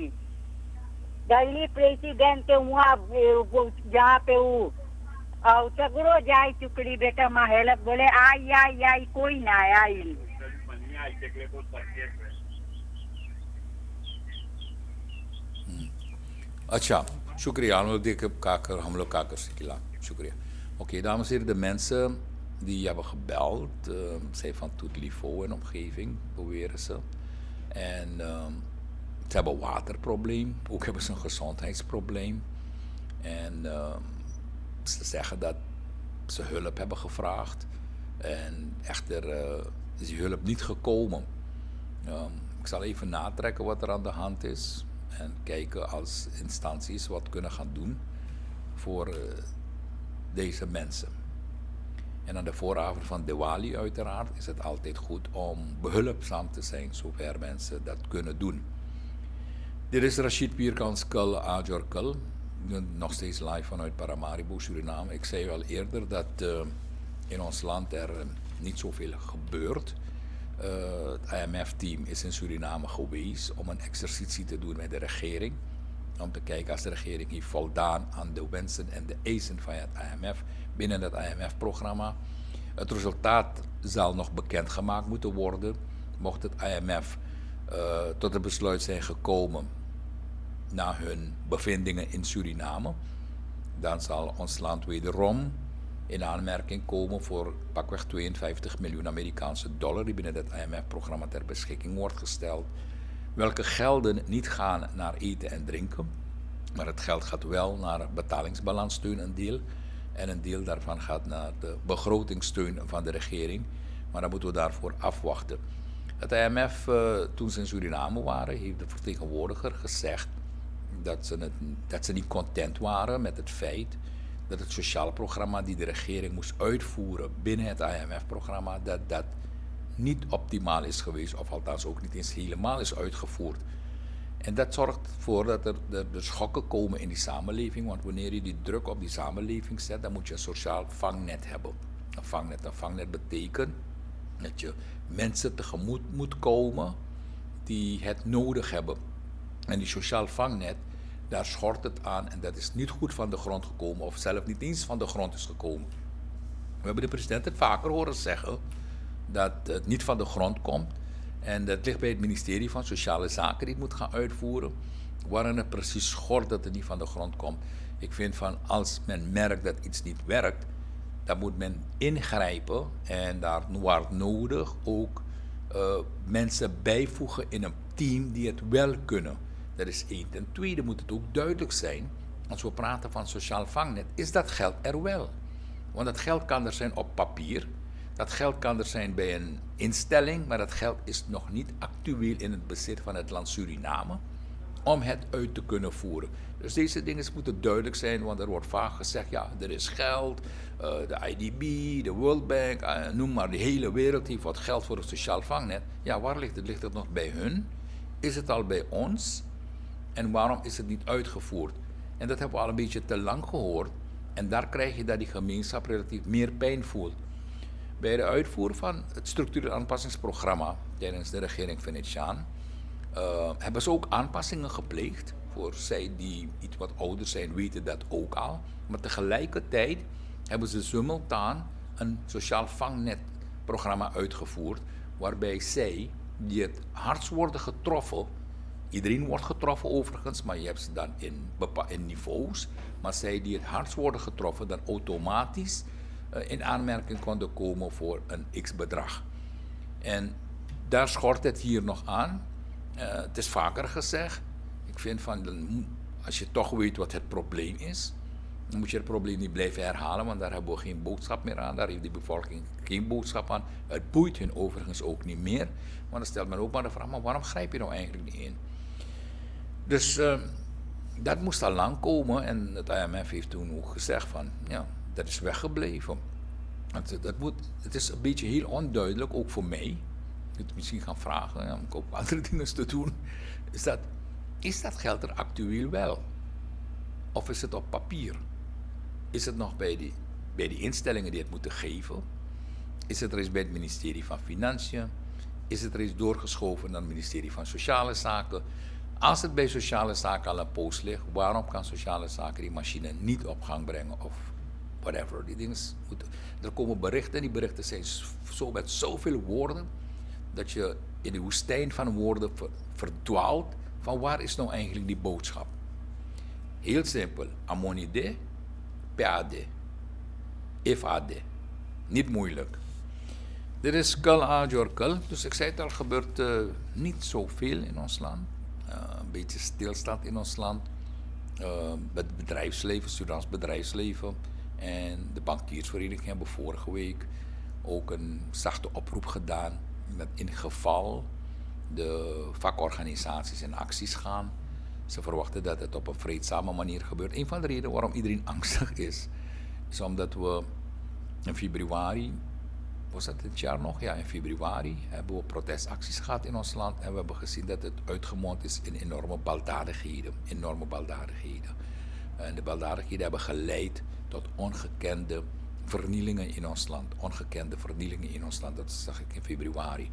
गईली प्रेसिडेंट के वहाँ जहाँ पे वो और सगरो जाए चुकड़ी बेटा माँ हेलक बोले आई आई आई कोई ना आई अच्छा, शुक्रिया. हम लोग kaker sikila. शुक्रिया. Oké, dames en heren, de mensen die hebben gebeld, zijn van Toetlivo en omgeving, beweren ze. En ze hebben een waterprobleem, ook hebben ze een gezondheidsprobleem. En ze zeggen dat ze hulp hebben gevraagd. En echter is die hulp niet gekomen. Ik zal even natrekken wat er aan de hand is. En kijken als instanties wat kunnen gaan doen voor deze mensen. En aan de vooravond van Diwali uiteraard is het altijd goed om behulpzaam te zijn, zover mensen dat kunnen doen. Dit is Rashid Pierkans Kul Ajor Kul, nog steeds live vanuit Paramaribo, Suriname. Ik zei al eerder dat in ons land er niet zoveel gebeurt. Het IMF-team is in Suriname geweest om een exercitie te doen met de regering. Om te kijken als de regering heeft voldaan aan de wensen en de eisen van het IMF binnen het IMF-programma. Het resultaat zal nog bekendgemaakt moeten worden. Mocht het IMF tot het besluit zijn gekomen na hun bevindingen in Suriname, dan zal ons land wederom in aanmerking komen voor pakweg 52 miljoen Amerikaanse dollar die binnen het IMF-programma ter beschikking wordt gesteld. Welke gelden niet gaan naar eten en drinken, maar het geld gaat wel naar betalingsbalanssteun een deel. En een deel daarvan gaat naar de begrotingssteun van de regering. Maar dan moeten we daarvoor afwachten. Het IMF, toen ze in Suriname waren, heeft de vertegenwoordiger gezegd dat ze niet content waren met het feit dat het sociaal programma die de regering moest uitvoeren binnen het IMF-programma, dat niet optimaal is geweest, of althans ook niet eens helemaal is uitgevoerd. En dat zorgt ervoor dat er schokken komen in die samenleving, want wanneer je die druk op die samenleving zet, dan moet je een sociaal vangnet hebben. Een vangnet betekent dat je mensen tegemoet moet komen die het nodig hebben. En die sociaal vangnet, daar schort het aan en dat is niet goed van de grond gekomen, of zelf niet eens van de grond is gekomen. We hebben de president het vaker horen zeggen dat het niet van de grond komt. En dat ligt bij het ministerie van Sociale Zaken die het moet gaan uitvoeren. Waarin het precies schort dat het niet van de grond komt. Ik vind van als men merkt dat iets niet werkt, dan moet men ingrijpen en daar waar nodig ook mensen bijvoegen in een team die het wel kunnen. Dat is één. Ten tweede moet het ook duidelijk zijn, als we praten van sociaal vangnet, is dat geld er wel. Want dat geld kan er zijn op papier. Dat geld kan er zijn bij een instelling, maar dat geld is nog niet actueel in het bezit van het land Suriname om het uit te kunnen voeren. Dus deze dingen moeten duidelijk zijn, want er wordt vaak gezegd, ja, er is geld, de IDB, de World Bank, noem maar, de hele wereld heeft wat geld voor het sociaal vangnet. Ja, waar ligt het? Ligt het nog bij hun? Is het al bij ons? En waarom is het niet uitgevoerd? En dat hebben we al een beetje te lang gehoord. En daar krijg je dat die gemeenschap relatief meer pijn voelt. Bij de uitvoer van het structureel aanpassingsprogramma tijdens de regering Venetiaan hebben ze ook aanpassingen gepleegd. Voor zij die iets wat ouder zijn weten dat ook al. Maar tegelijkertijd hebben ze simultaan een sociaal vangnetprogramma uitgevoerd. Waarbij zij die het hardst worden getroffen. Iedereen wordt getroffen overigens, maar je hebt ze dan in niveaus. Maar zij die het hardst worden getroffen dan automatisch in aanmerking konden komen voor een x-bedrag. En Daar schort het hier nog aan. Het is vaker gezegd. Ik vind als je toch weet wat het probleem is, dan moet je het probleem niet blijven herhalen, want daar hebben we geen boodschap meer aan. Daar heeft de bevolking geen boodschap aan. Het boeit hun overigens ook niet meer. Maar dan stelt men ook maar de vraag, maar waarom grijp je nou eigenlijk niet in? Dus dat moest al lang komen en het IMF heeft toen ook gezegd van, ja, dat is weggebleven. Het is een beetje heel onduidelijk, ook voor mij. Je kunt misschien gaan vragen, ja, om ook andere dingen te doen. Is dat geld er actueel wel? Of is het op papier? Is het nog bij die instellingen die het moeten geven? Is het er eens bij het ministerie van Financiën? Is het er eens doorgeschoven naar het ministerie van Sociale Zaken? Als het bij Sociale Zaken al een post ligt, waarom kan Sociale Zaken die machine niet op gang brengen of whatever? Die dingen er komen berichten, die berichten zijn met zoveel woorden, dat je in de woestijn van woorden verdwaalt van waar is nou eigenlijk die boodschap? Heel simpel, amonide, PAD, FAD. Niet moeilijk. Dit is Kal Ajorkal, dus ik zei het al, gebeurt niet zoveel in ons land. Een beetje stilstand in ons land. Het bedrijfsleven, Surinaams bedrijfsleven en de bankiersvereniging hebben vorige week ook een zachte oproep gedaan dat in geval de vakorganisaties in acties gaan. Ze verwachten dat het op een vreedzame manier gebeurt. Een van de redenen waarom iedereen angstig is omdat we in februari, was dat dit jaar nog? Ja, in februari hebben we protestacties gehad in ons land en we hebben gezien dat het uitgemond is in enorme baldadigheden. En de baldadigheden hebben geleid tot ongekende vernielingen in ons land. Dat zag ik in februari.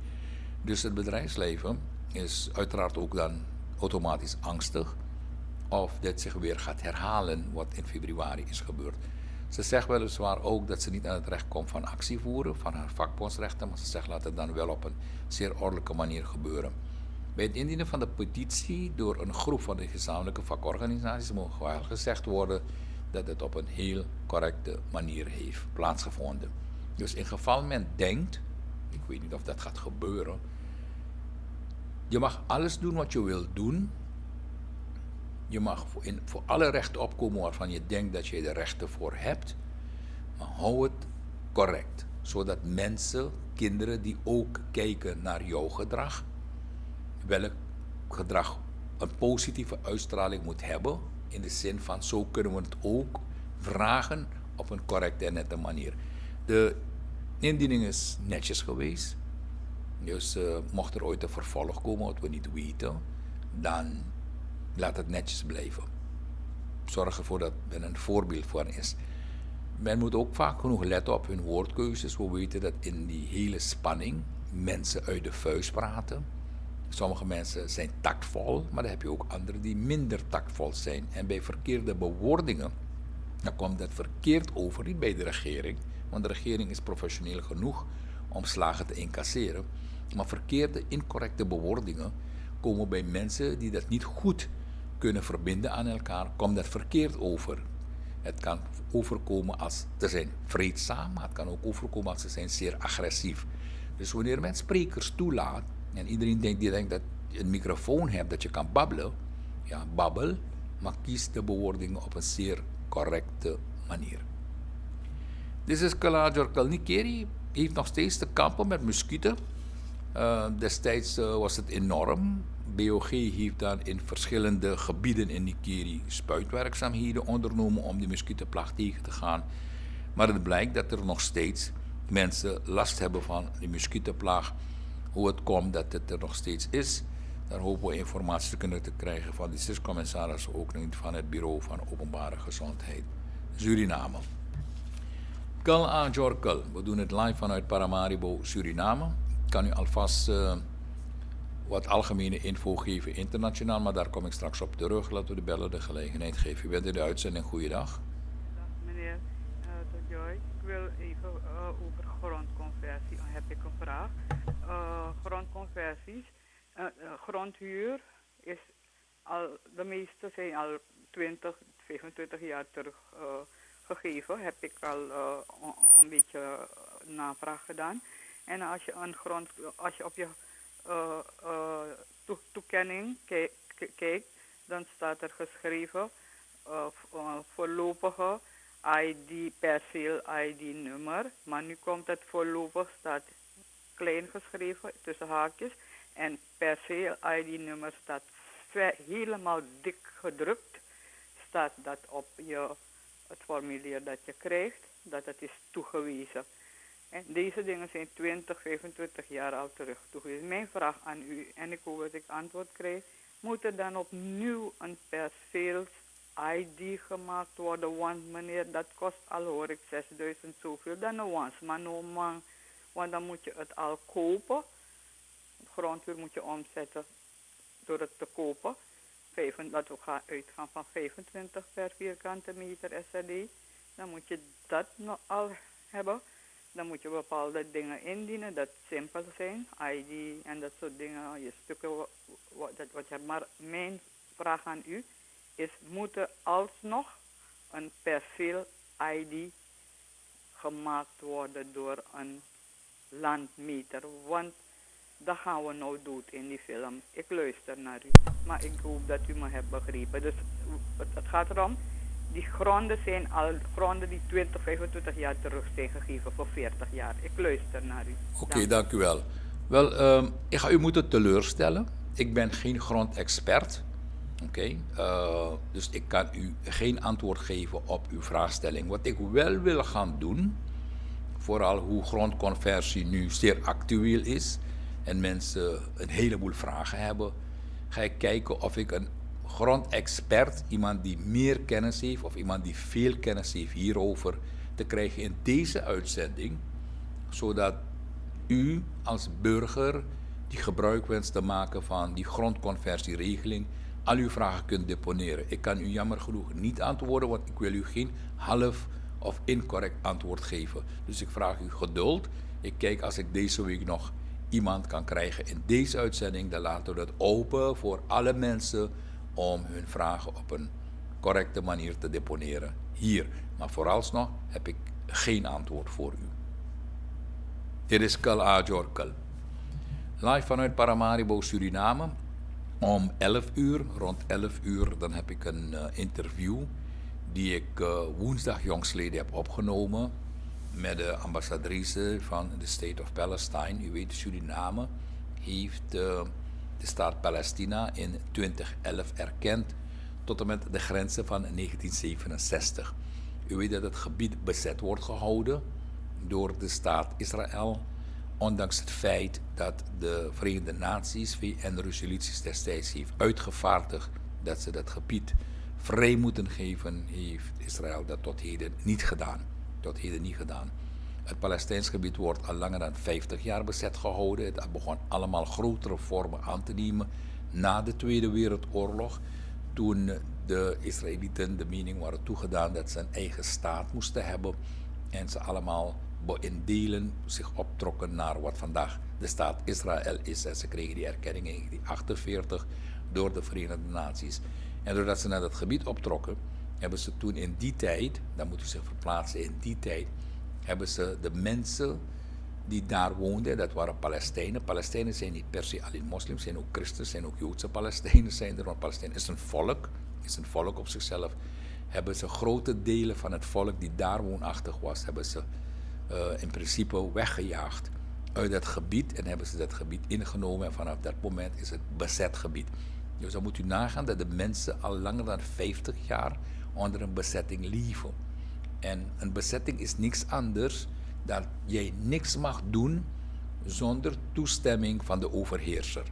Dus het bedrijfsleven is uiteraard ook dan automatisch angstig of dit zich weer gaat herhalen wat in februari is gebeurd. Ze zegt weliswaar ook dat ze niet aan het recht komt van actie voeren, van haar vakbondsrechten, maar ze zegt laat het dan wel op een zeer ordelijke manier gebeuren. Bij het indienen van de petitie door een groep van de gezamenlijke vakorganisaties mogen wel gezegd worden dat het op een heel correcte manier heeft plaatsgevonden. Dus in geval men denkt, ik weet niet of dat gaat gebeuren, je mag alles doen wat je wilt doen. Je mag voor alle rechten opkomen waarvan je denkt dat je de rechten voor hebt. Maar hou het correct. Zodat mensen, kinderen die ook kijken naar jouw gedrag, welk gedrag een positieve uitstraling moet hebben. In de zin van zo kunnen we het ook vragen op een correcte en nette manier. De indiening is netjes geweest. Dus mocht er ooit een vervolg komen wat we niet weten, dan laat het netjes blijven. Zorg ervoor dat men een voorbeeld voor is. Men moet ook vaak genoeg letten op hun woordkeuzes. We weten dat in die hele spanning mensen uit de vuist praten. Sommige mensen zijn tactvol, maar dan heb je ook anderen die minder tactvol zijn. En bij verkeerde bewoordingen, dan komt dat verkeerd over, niet bij de regering. Want de regering is professioneel genoeg om slagen te incasseren. Maar verkeerde, incorrecte bewoordingen komen bij mensen die dat niet goed kunnen verbinden aan elkaar, komt dat verkeerd over. Het kan overkomen als te zijn vreedzaam, maar het kan ook overkomen als ze zijn zeer agressief. Dus wanneer men sprekers toelaat, en iedereen denkt dat je een microfoon hebt, dat je kan babbelen, ja, babbel, maar kies de bewoordingen op een zeer correcte manier. Dit is Kalajor Kalnikeri, heeft nog steeds te kampen met muskieten. Destijds was het enorm. BOG heeft dan in verschillende gebieden in Nikeri spuitwerkzaamheden ondernomen om die muskietenplaag tegen te gaan. Maar het blijkt dat er nog steeds mensen last hebben van die muskietenplaag. Hoe het komt dat het er nog steeds is, daar hopen we informatie te kunnen krijgen van de districtscommissaris, ook niet van het Bureau van Openbare Gezondheid Suriname. Kal Ajorkal, we doen het live vanuit Paramaribo, Suriname. Ik kan u alvast wat algemene info geven internationaal, maar daar kom ik straks op terug. Laten we de bellen de gelegenheid geven. U bent in de uitzending. Goeiedag. Dag meneer Joy. Ik wil even over grondconversie, heb ik een vraag. Grondconversies, grondhuur is al, de meeste zijn al 20, 25 jaar terug gegeven. Heb ik al een beetje navraag gedaan. En als je op je toekenning kijkt, dan staat er geschreven voorlopige ID, perceel ID-nummer. Maar nu komt het voorlopig, staat klein geschreven tussen haakjes. En perceel ID-nummer staat helemaal dik gedrukt. Staat dat op het formulier dat je krijgt, dat het is toegewezen. En deze dingen zijn 20, 25 jaar al terug toegewezen. Mijn vraag aan u, en ik hoop dat ik antwoord krijg, moet er dan opnieuw een perceels ID gemaakt worden? Want meneer, dat kost al, hoor ik, 6000 zoveel dan een once. Maar no man, want dan moet je het al kopen. Het grondhuur moet je omzetten door het te kopen. Dat we gaan uitgaan van 25 per vierkante meter SRD. Dan moet je dat nog al hebben. Dan moet je bepaalde dingen indienen dat simpel zijn. ID en dat soort dingen. Je stukken wat je hebt. Maar mijn vraag aan u is, moet er alsnog een perceel ID gemaakt worden door een landmeter? Want dan gaan we nou dood in die film. Ik luister naar u, maar ik hoop dat u me hebt begrepen. Dus het gaat erom, die gronden zijn al gronden die 20, 25 jaar terug zijn gegeven voor 40 jaar. Ik luister naar u. Oké, dank u wel. Wel, ik ga u moeten teleurstellen. Ik ben geen grondexpert. Oké, dus ik kan u geen antwoord geven op uw vraagstelling. Wat ik wel wil gaan doen, vooral hoe grondconversie nu zeer actueel is en mensen een heleboel vragen hebben, ga ik kijken of ik een grondexpert, iemand die meer kennis heeft of iemand die veel kennis heeft hierover, te krijgen in deze uitzending, zodat u als burger die gebruik wenst te maken van die grondconversieregeling al uw vragen kunt deponeren. Ik kan u jammer genoeg niet antwoorden, want ik wil u geen half of incorrect antwoord geven. Dus ik vraag u geduld. Ik kijk als ik deze week nog iemand kan krijgen in deze uitzending, dan laten we dat open voor alle mensen om hun vragen op een correcte manier te deponeren hier. Maar vooralsnog heb ik geen antwoord voor u. Dit is Kal Ajor. Live vanuit Paramaribo, Suriname. Om 11 uur, rond 11 uur, dan heb ik een interview die ik woensdag jongstleden heb opgenomen met de ambassadrice van de State of Palestine. U weet, Suriname heeft de staat Palestina in 2011 erkend tot en met de grenzen van 1967. U weet dat het gebied bezet wordt gehouden door de staat Israël, ondanks het feit dat de Verenigde Naties, VN-resoluties destijds heeft uitgevaardigd dat ze dat gebied vrij moeten geven, heeft Israël dat tot heden niet gedaan. Het Palestijns gebied wordt al langer dan 50 jaar bezet gehouden. Het begon allemaal grotere vormen aan te nemen na de Tweede Wereldoorlog, toen de Israëlieten de mening waren toegedaan dat ze een eigen staat moesten hebben en ze allemaal in delen zich optrokken naar wat vandaag de staat Israël is. En ze kregen die erkenning in 1948 door de Verenigde Naties. En doordat ze naar dat gebied optrokken, hebben ze toen in die tijd, dan moet u zich verplaatsen in die tijd, hebben ze de mensen die daar woonden, dat waren Palestijnen. Palestijnen zijn niet per se alleen moslims, zijn ook christenen, zijn ook Joodse Palestijnen zijn er. Want Palestijnen is een volk op zichzelf. Hebben ze grote delen van het volk die daar woonachtig was, hebben ze in principe weggejaagd uit dat gebied en hebben ze dat gebied ingenomen en vanaf dat moment is het bezet gebied. Dus dan moet u nagaan dat de mensen al langer dan 50 jaar onder een bezetting leven. En een bezetting is niks anders dan jij niks mag doen zonder toestemming van de overheerser.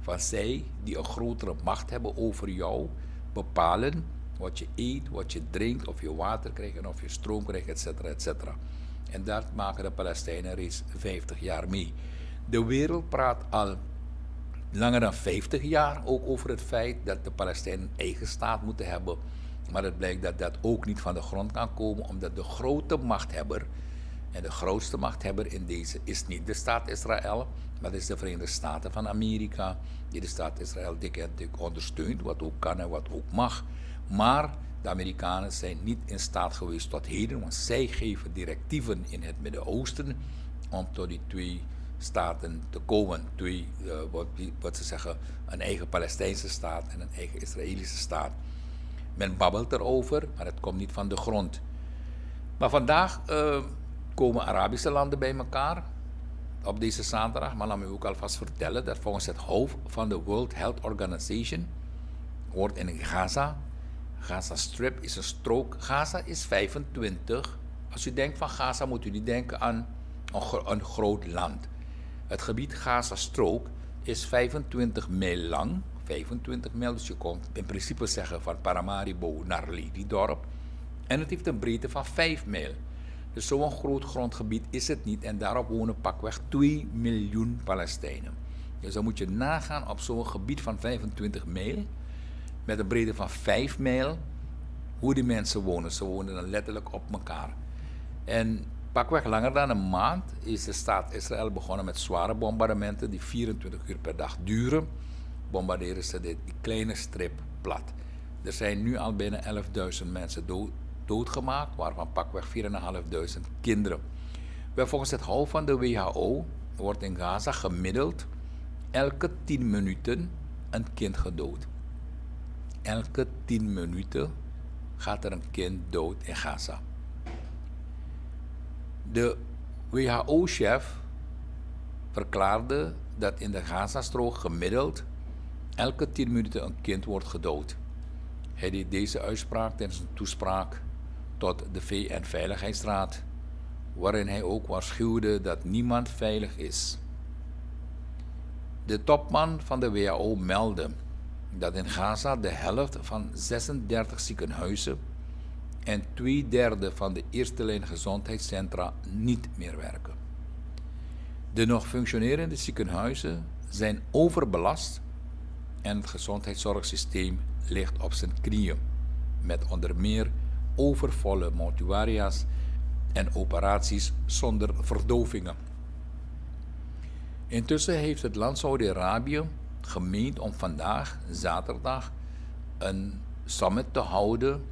Van zij die een grotere macht hebben over jou, bepalen wat je eet, wat je drinkt, of je water krijgt en of je stroom krijgt, etcetera, etcetera. En daar maken de Palestijnen reeds 50 jaar mee. De wereld praat al langer dan 50 jaar ook over het feit dat de Palestijnen een eigen staat moeten hebben. Maar het blijkt dat dat ook niet van de grond kan komen, omdat de grote machthebber, en de grootste machthebber in deze is niet de staat Israël, maar dat is de Verenigde Staten van Amerika, die de staat Israël dik en dik ondersteunt, wat ook kan en wat ook mag. Maar de Amerikanen zijn niet in staat geweest tot heden, want zij geven directieven in het Midden-Oosten om tot die twee staten te komen. Twee, wat ze zeggen, een eigen Palestijnse staat en een eigen Israëlische staat. Men babbelt erover, maar het komt niet van de grond. Maar vandaag komen Arabische landen bij elkaar op deze zaterdag. Maar laat me ook alvast vertellen dat volgens het hoofd van de World Health Organization wordt in Gaza. Gaza Strip is een strook. Gaza is 25. Als u denkt van Gaza moet u niet denken aan een groot land. Het gebied Gaza-strook is 25 mijl lang. 25 mijl, dus je kon in principe zeggen van Paramaribo naar Lelydorp. En het heeft een breedte van 5 mijl. Dus zo'n groot grondgebied is het niet. En daarop wonen pakweg 2 miljoen Palestijnen. Dus dan moet je nagaan op zo'n gebied van 25 mijl, met een breedte van 5 mijl, hoe die mensen wonen. Ze wonen dan letterlijk op elkaar. En pakweg langer dan een maand is de staat Israël begonnen met zware bombardementen die 24 uur per dag duren. Bombarderen ze die kleine strip plat. Er zijn nu al bijna 11.000 mensen doodgemaakt, waarvan pakweg 4.500 kinderen. Wel, volgens het hoofd van de WHO wordt in Gaza gemiddeld elke 10 minuten een kind gedood. Elke 10 minuten gaat er een kind dood in Gaza. De WHO-chef verklaarde dat in de Gazastrook gemiddeld elke 10 minuten een kind wordt gedood. Hij deed deze uitspraak tijdens een toespraak tot de VN-veiligheidsraad, waarin hij ook waarschuwde dat niemand veilig is. De topman van de WHO meldde dat in Gaza de helft van 36 ziekenhuizen en 2/3 van de eerste lijn gezondheidscentra niet meer werken. De nog functionerende ziekenhuizen zijn overbelast en het gezondheidszorgsysteem ligt op zijn knieën, met onder meer overvolle mortuaria's en operaties zonder verdovingen. Intussen heeft het land Saudi-Arabië gemeend om vandaag, zaterdag, een summit te houden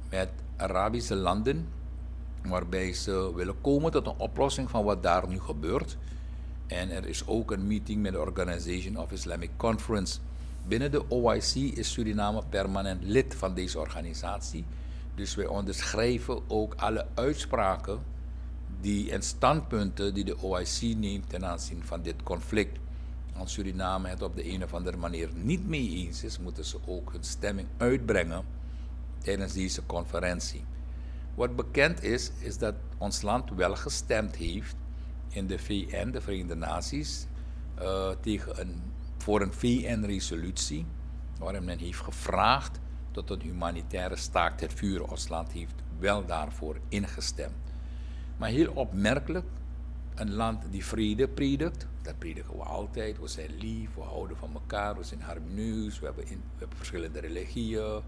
met Arabische landen, waarbij ze willen komen tot een oplossing van wat daar nu gebeurt. En er is ook een meeting met de Organization of Islamic Conference. Binnen de OIC is Suriname permanent lid van deze organisatie. Dus wij onderschrijven ook alle uitspraken en standpunten die de OIC neemt ten aanzien van dit conflict. Als Suriname het op de een of andere manier niet mee eens is, moeten ze ook hun stemming uitbrengen tijdens deze conferentie. Wat bekend is dat ons land wel gestemd heeft in de VN, de Verenigde Naties, voor een VN-resolutie, waarin men heeft gevraagd tot een humanitaire staakt het vuren. Ons land heeft wel daarvoor ingestemd. Maar heel opmerkelijk, een land die vrede predikt, dat prediken we altijd. We zijn lief, we houden van elkaar, we zijn harmonieus, we hebben verschillende religieën,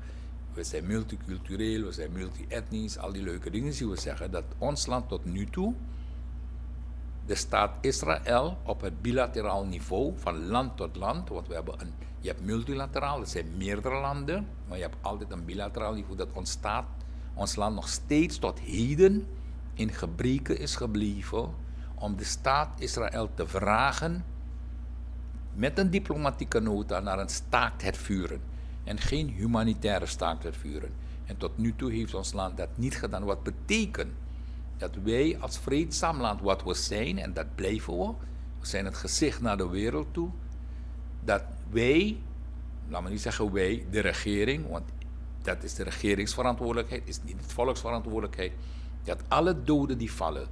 we zijn multicultureel, we zijn multi-etnisch, al die leuke dingen die we zeggen, dat ons land tot nu toe, de staat Israël op het bilateraal niveau, van land tot land, want je hebt multilateraal, dat zijn meerdere landen, maar je hebt altijd een bilateraal niveau, dat ons land nog steeds tot heden in gebreke is gebleven om de staat Israël te vragen met een diplomatieke nota naar een staakt het vuren en geen humanitaire staakt het vuren. En tot nu toe heeft ons land dat niet gedaan, wat betekent dat wij als vreedzaam land wat we zijn, en dat blijven we zijn het gezicht naar de wereld toe, dat wij, laat me niet zeggen wij, de regering, want dat is de regeringsverantwoordelijkheid, is niet het volksverantwoordelijkheid, dat alle doden die vallen,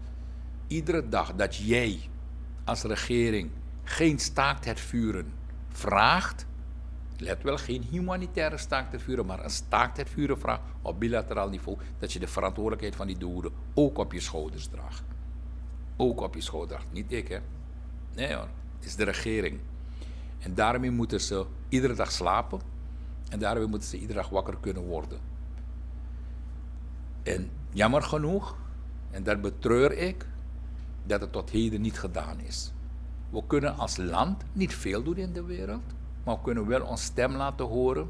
iedere dag dat jij als regering geen staakt het vuren vraagt, let wel, geen humanitaire staakt het vuren, maar een staakt het vuren vraagt op bilateraal niveau, dat je de verantwoordelijkheid van die doden ook op je schouders draagt. Ook op je schouders draagt. Niet ik, hè. Nee hoor, het is de regering. En daarmee moeten ze iedere dag slapen en daarmee moeten ze iedere dag wakker kunnen worden. En jammer genoeg, en dat betreur ik, dat het tot heden niet gedaan is. We kunnen als land niet veel doen in de wereld, maar we kunnen wel ons stem laten horen,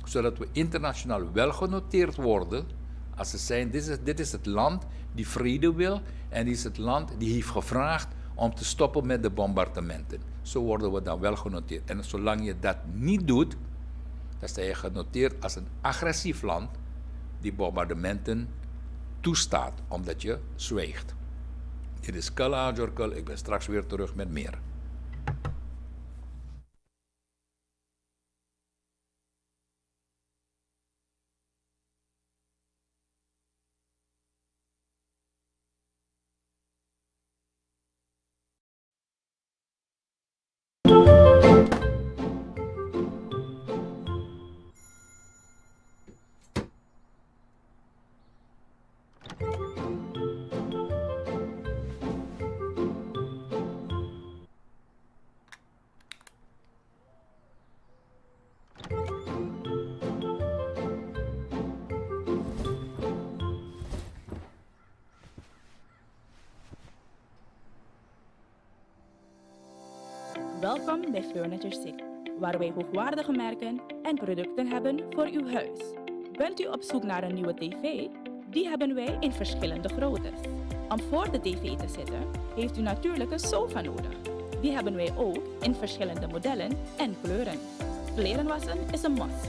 zodat we internationaal wel genoteerd worden als ze zijn, dit is het land die vrede wil en dit is het land die heeft gevraagd om te stoppen met de bombardementen. Zo worden we dan wel genoteerd. En zolang je dat niet doet, dan sta je genoteerd als een agressief land die bombardementen toestaat, omdat je zwijgt. Dit is Kala Jorkel, ik ben straks weer terug met meer. Welkom bij Furniture Sick, waar wij hoogwaardige merken en producten hebben voor uw huis. Bent u op zoek naar een nieuwe tv? Die hebben wij in verschillende groottes. Om voor de tv te zitten, heeft u natuurlijk een sofa nodig. Die hebben wij ook in verschillende modellen en kleuren. Kleren wassen is een must.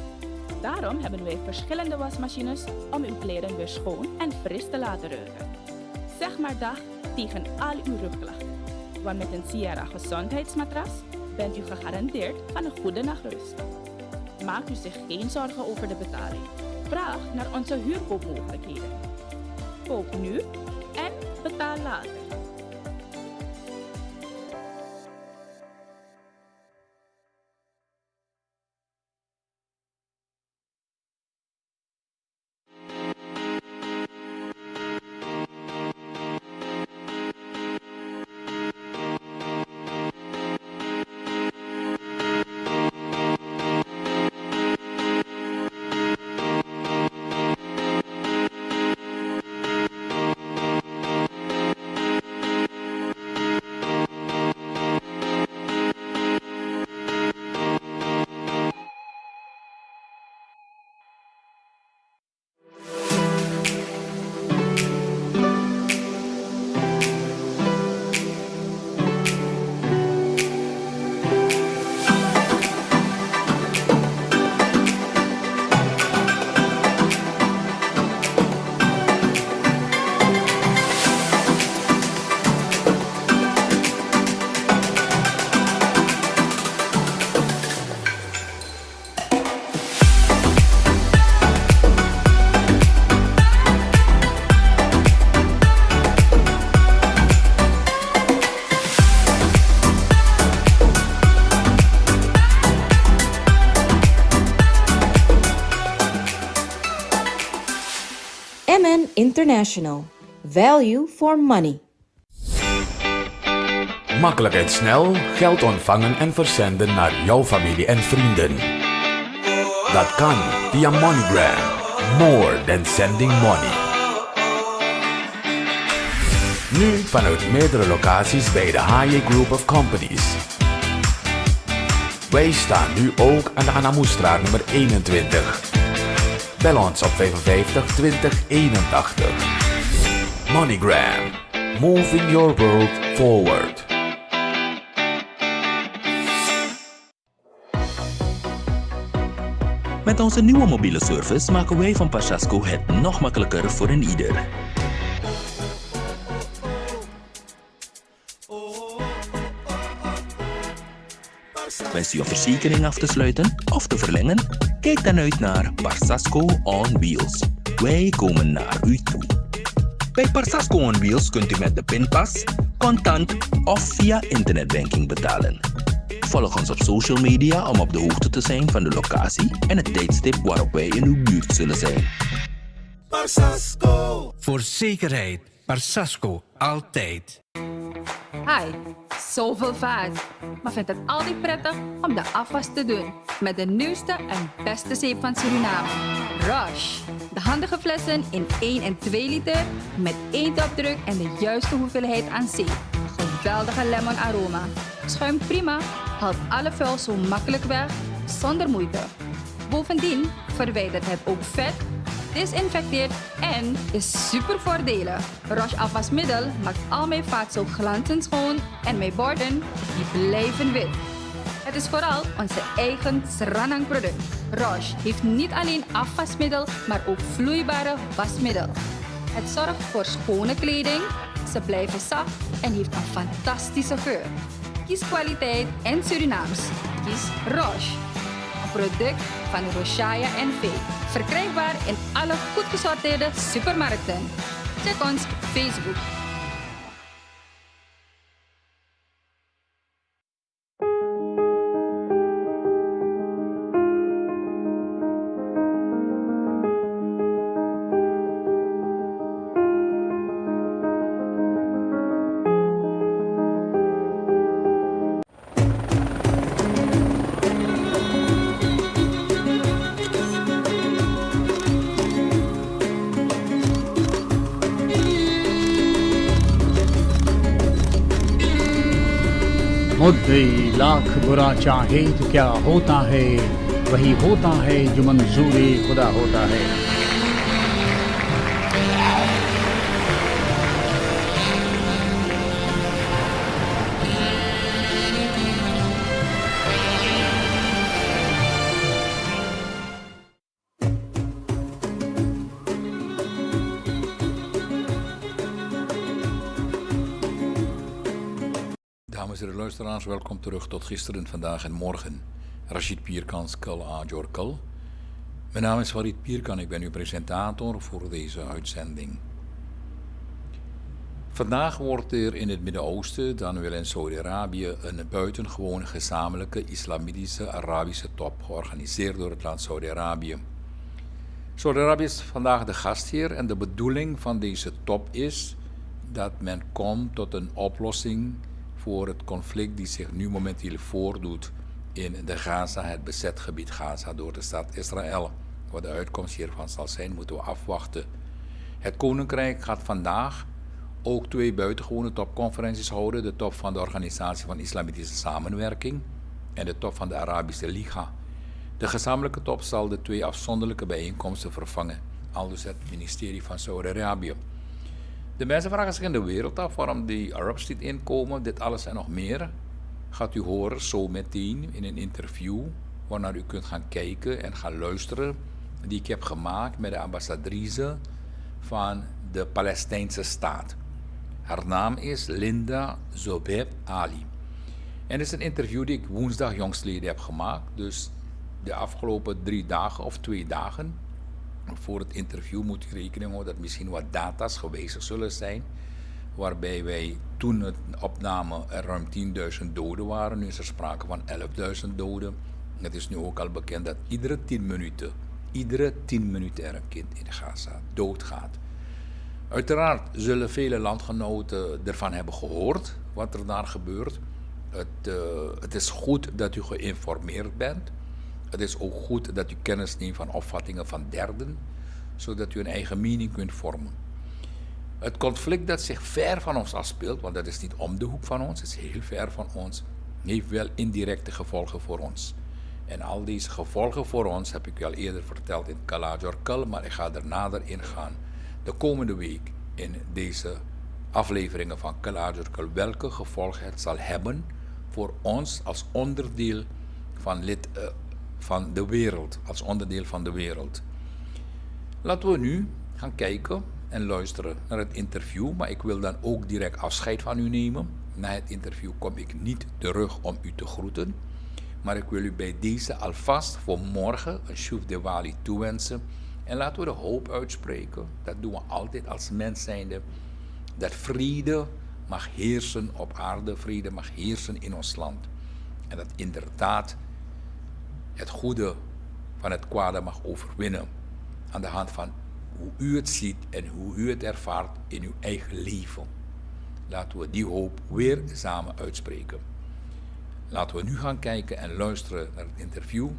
Daarom hebben wij verschillende wasmachines om uw kleren weer schoon en fris te laten ruiken. Zeg maar dag tegen al uw rugklachten. Want met een Sierra gezondheidsmatras bent u gegarandeerd van een goede nachtrust. Maakt u zich geen zorgen over de betaling. Vraag naar onze huurkoopmogelijkheden. Koop nu en betaal later. International. Value for money. Makkelijk en snel geld ontvangen en verzenden naar jouw familie en vrienden. Dat kan via MoneyGram. More than sending money. Nu vanuit meerdere locaties bij de HJ Group of Companies. Wij staan nu ook aan de Anamoestraat nummer 21. Bel ons op 55 20 81. MoneyGram. Moving your world forward. Met onze nieuwe mobiele service maken wij van Pasasco het nog makkelijker voor een ieder. Wens je verzekering af te sluiten of te verlengen? Kijk dan uit naar Pasasco on Wheels. Wij komen naar u toe. Bij Pasasco on Wheels kunt u met de pinpas, contant of via internetbanking betalen. Volg ons op social media om op de hoogte te zijn van de locatie en het tijdstip waarop wij in uw buurt zullen zijn. Pasasco. Voor zekerheid. Pasasco. Altijd. Hi, zoveel vaat. Maar vind het altijd prettig om de afwas te doen met de nieuwste en beste zeep van Suriname. Rush. De handige flessen in 1 en 2 liter met 1 topdruk en de juiste hoeveelheid aan zeep. Geweldige lemon aroma. Schuimt prima, haalt alle vuil zo makkelijk weg, zonder moeite. Bovendien verwijdert het ook vet, desinfecteert en is super voordelig. Roche afwasmiddel maakt al mijn vaat zo glanzend schoon en mijn borden die blijven wit. Het is vooral onze eigen Sranang product. Roche heeft niet alleen afwasmiddel, maar ook vloeibare wasmiddel. Het zorgt voor schone kleding, ze blijven zacht en heeft een fantastische geur. Kies kwaliteit en Surinaams. Kies Roche. Een product van Roshaya NV. Verkrijgbaar in alle goed gesorteerde supermarkten. Check ons op Facebook. मुद्दे लाख बुरा चाहे तो क्या होता है वही होता है जो मंजूरी खुदा होता है. Dames en heren luisteraars, welkom terug tot gisteren, vandaag en morgen. Rashid Pierkans, Kal Ajor Kal. Mijn naam is Farid Pierkan, ik ben uw presentator voor deze uitzending. Vandaag wordt er in het Midden-Oosten, dan wel in Saudi-Arabië, een buitengewoon gezamenlijke islamitische Arabische top georganiseerd door het land Saudi-Arabië. Saudi-Arabië is vandaag de gastheer en de bedoeling van deze top is dat men komt tot een oplossing voor het conflict die zich nu momenteel voordoet in de Gaza, het bezet gebied Gaza door de staat Israël. Wat de uitkomst hiervan zal zijn, moeten we afwachten. Het Koninkrijk gaat vandaag ook 2 buitengewone topconferenties houden. De top van de Organisatie van Islamitische Samenwerking en de top van de Arabische Liga. De gezamenlijke top zal de 2 afzonderlijke bijeenkomsten vervangen, aldus het ministerie van Saudi-Arabië. De mensen vragen zich in de wereld af waarom die Arabs niet inkomen. Dit alles en nog meer gaat u horen zo meteen in een interview, waarnaar u kunt gaan kijken en gaan luisteren, die ik heb gemaakt met de ambassadrice van de Palestijnse staat. Haar naam is Linda Zobeb Ali. En het is een interview die ik woensdag jongstleden heb gemaakt, dus de afgelopen 3 dagen of 2 dagen. Voor het interview moet u rekening houden dat misschien wat data's gewijzigd zullen zijn, waarbij wij toen het opnamen er ruim 10.000 doden waren. Nu is er sprake van 11.000 doden. Het is nu ook al bekend dat iedere 10 minuten er een kind in Gaza doodgaat. Uiteraard zullen vele landgenoten ervan hebben gehoord wat er daar gebeurt. Het is goed dat u geïnformeerd bent. Het is ook goed dat u kennis neemt van opvattingen van derden, zodat u een eigen mening kunt vormen. Het conflict dat zich ver van ons afspeelt, want dat is niet om de hoek van ons, het is heel ver van ons, heeft wel indirecte gevolgen voor ons. En al deze gevolgen voor ons heb ik u al eerder verteld in Kal Ajor Kal, maar ik ga er nader in gaan de komende week in deze afleveringen van Kal Ajor Kal, welke gevolgen het zal hebben voor ons als onderdeel van de wereld, als onderdeel van de wereld. Laten we nu gaan kijken en luisteren naar het interview, maar ik wil dan ook direct afscheid van u nemen. Na het interview kom ik niet terug om u te groeten, maar ik wil u bij deze alvast voor morgen een Shuv Diwali toewensen en laten we de hoop uitspreken, dat doen we altijd als mens zijnde, dat vrede mag heersen op aarde, vrede mag heersen in ons land en dat inderdaad het goede van het kwade mag overwinnen aan de hand van hoe u het ziet en hoe u het ervaart in uw eigen leven. Laten we die hoop weer samen uitspreken. Laten we nu gaan kijken en luisteren naar het interview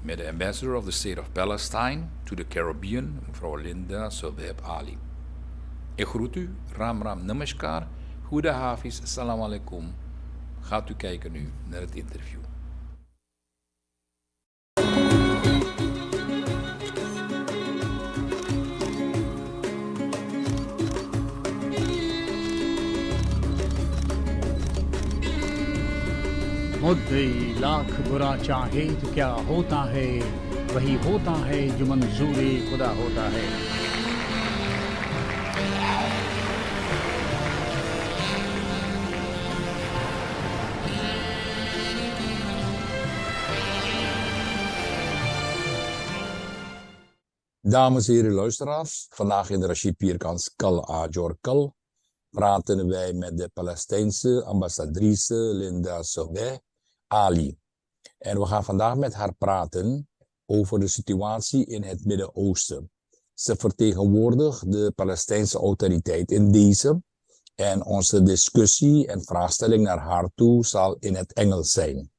met de ambassador of the State of Palestine to the Caribbean, mevrouw Linda Zobeb Ali. Ik groet u, Ram Ram Namaskar, Goede Hafiz, Salam alaikum. Gaat u kijken nu naar het interview. मुद्दई लाख बुरा चाहे तो क्या होता है वही होता है जो मंजूर खुदा होता है. Dames en heren luisteraars, vandaag in de Rashid Pierkans Kal Ajor Kal praten wij met de Palestijnse ambassadrice Linda Sobeh Ali. En we gaan vandaag met haar praten over de situatie in het Midden-Oosten. Ze vertegenwoordigt de Palestijnse autoriteit in deze en onze discussie en vraagstelling naar haar toe zal in het Engels zijn.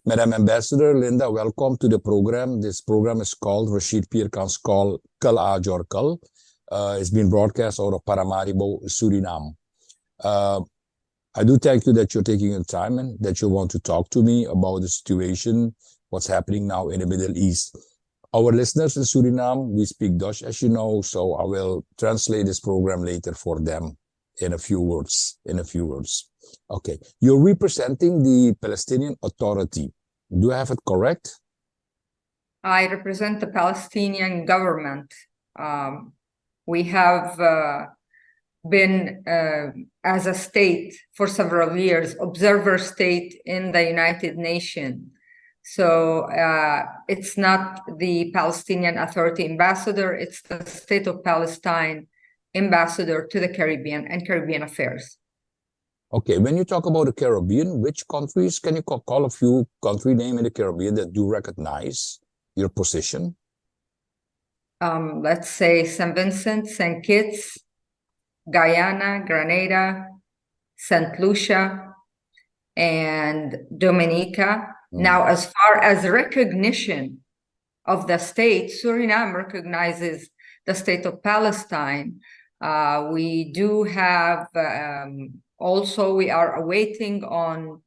Madam Ambassador Linda, welcome to the program. This program is called Rashid Pierkans Call Kal Ajor Kal. It's been broadcast out of Paramaribo, Suriname. I do thank you that you're taking your time and that you want to talk to me about the situation, what's happening now in the Middle East. Our listeners in Suriname, we speak Dutch, as you know, so I will translate this program later for them in a few words. Okay, you're representing the Palestinian Authority. Do I have it correct? I represent the Palestinian government. We have been, as a state for several years, observer state in the United Nations. So it's not the Palestinian Authority ambassador, it's the State of Palestine ambassador to the Caribbean and Caribbean affairs. Okay, when you talk about the Caribbean, which countries, can you call a few country names in the Caribbean that do recognize your position? Let's say St. Vincent, St. Kitts, Guyana, Grenada, St. Lucia, and Dominica. Now, as far as recognition of the state, Suriname recognizes the state of Palestine. We do have, also we are awaiting on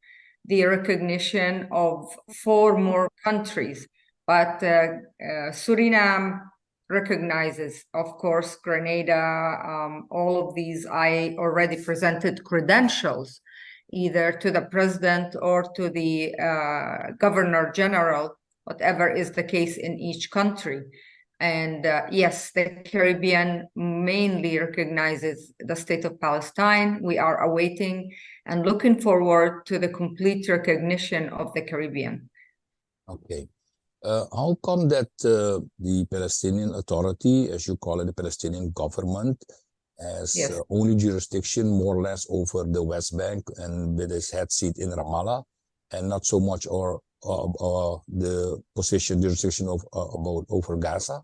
the recognition of 4 more countries, but Suriname recognizes, of course, Grenada, all of these. I already presented credentials either to the president or to the governor general, whatever is the case in each country. And yes, the Caribbean mainly recognizes the state of Palestine. We are awaiting and looking forward to the complete recognition of the Caribbean. Okay. How come that the Palestinian Authority, as you call it, the Palestinian government, has only jurisdiction more or less over the West Bank and with its head seat in Ramallah, and not so much the jurisdiction of over Gaza?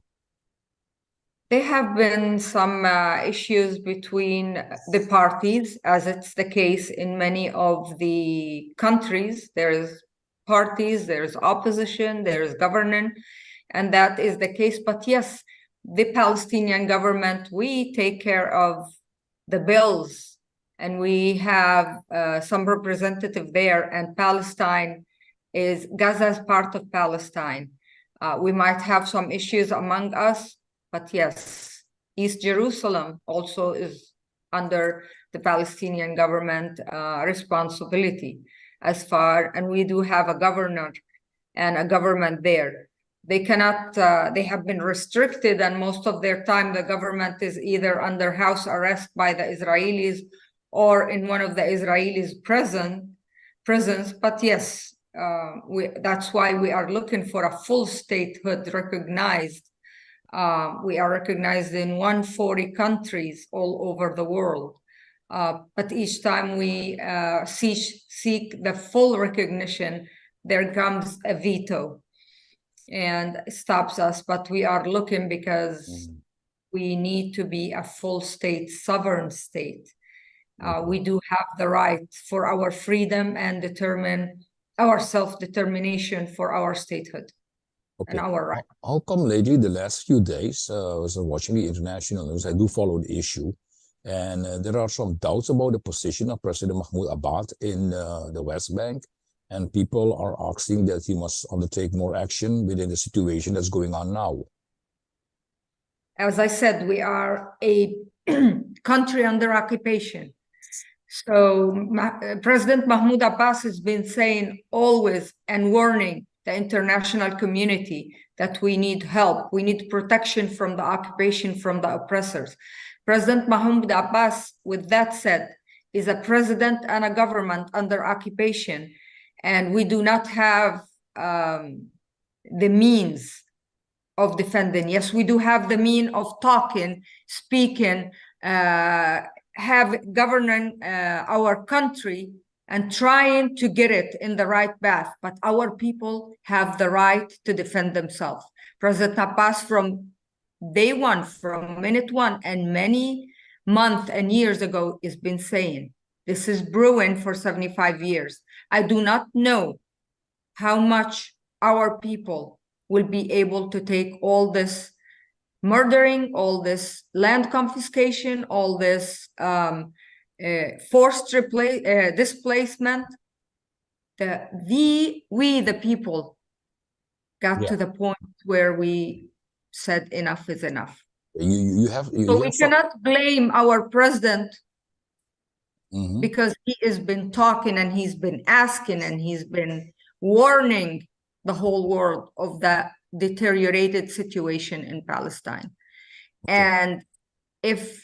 There have been some issues between the parties, as it's the case in many of the countries. There's parties, there's opposition, there's government, and that is the case. But yes, the Palestinian government, we take care of the bills, and we have some representative there, and Gaza is part of Palestine. We might have some issues among us, but yes, East Jerusalem also is under the Palestinian government responsibility and we do have a governor and a government there. They cannot, they have been restricted, and most of their time the government is either under house arrest by the Israelis or in one of the Israelis' prisons. But yes, that's why we are looking for a full statehood recognized. We are recognized in 140 countries all over the world. But each time we seek the full recognition, there comes a veto and stops us. But we are looking because we need to be a full state, sovereign state. We do have the right for our freedom and determine our self-determination for our statehood. Okay. And our right. How come lately, the last few days, I was watching the international news, I do follow the issue, and there are some doubts about the position of President Mahmoud Abbas in the West Bank, and people are asking that he must undertake more action within the situation that's going on now. As I said, we are a country under occupation. So President Mahmoud Abbas has been saying always and warning the international community that we need help. We need protection from the occupation, from the oppressors. President Mahmoud Abbas, with that said, is a president and a government under occupation, and we do not have the means of defending. Yes, we do have the mean of talking, speaking, governing our country and trying to get it in the right path. But our people have the right to defend themselves. President Abbas, from day one, from minute one, and many months and years ago, has been saying, this is brewing for 75 years. I do not know how much our people will be able to take all this murdering, all this land confiscation, all this forced displacement. We, the people, got to the point where we said enough is enough. So we cannot blame our president because he has been talking and he's been asking and he's been warning the whole world of the deteriorated situation in Palestine. And if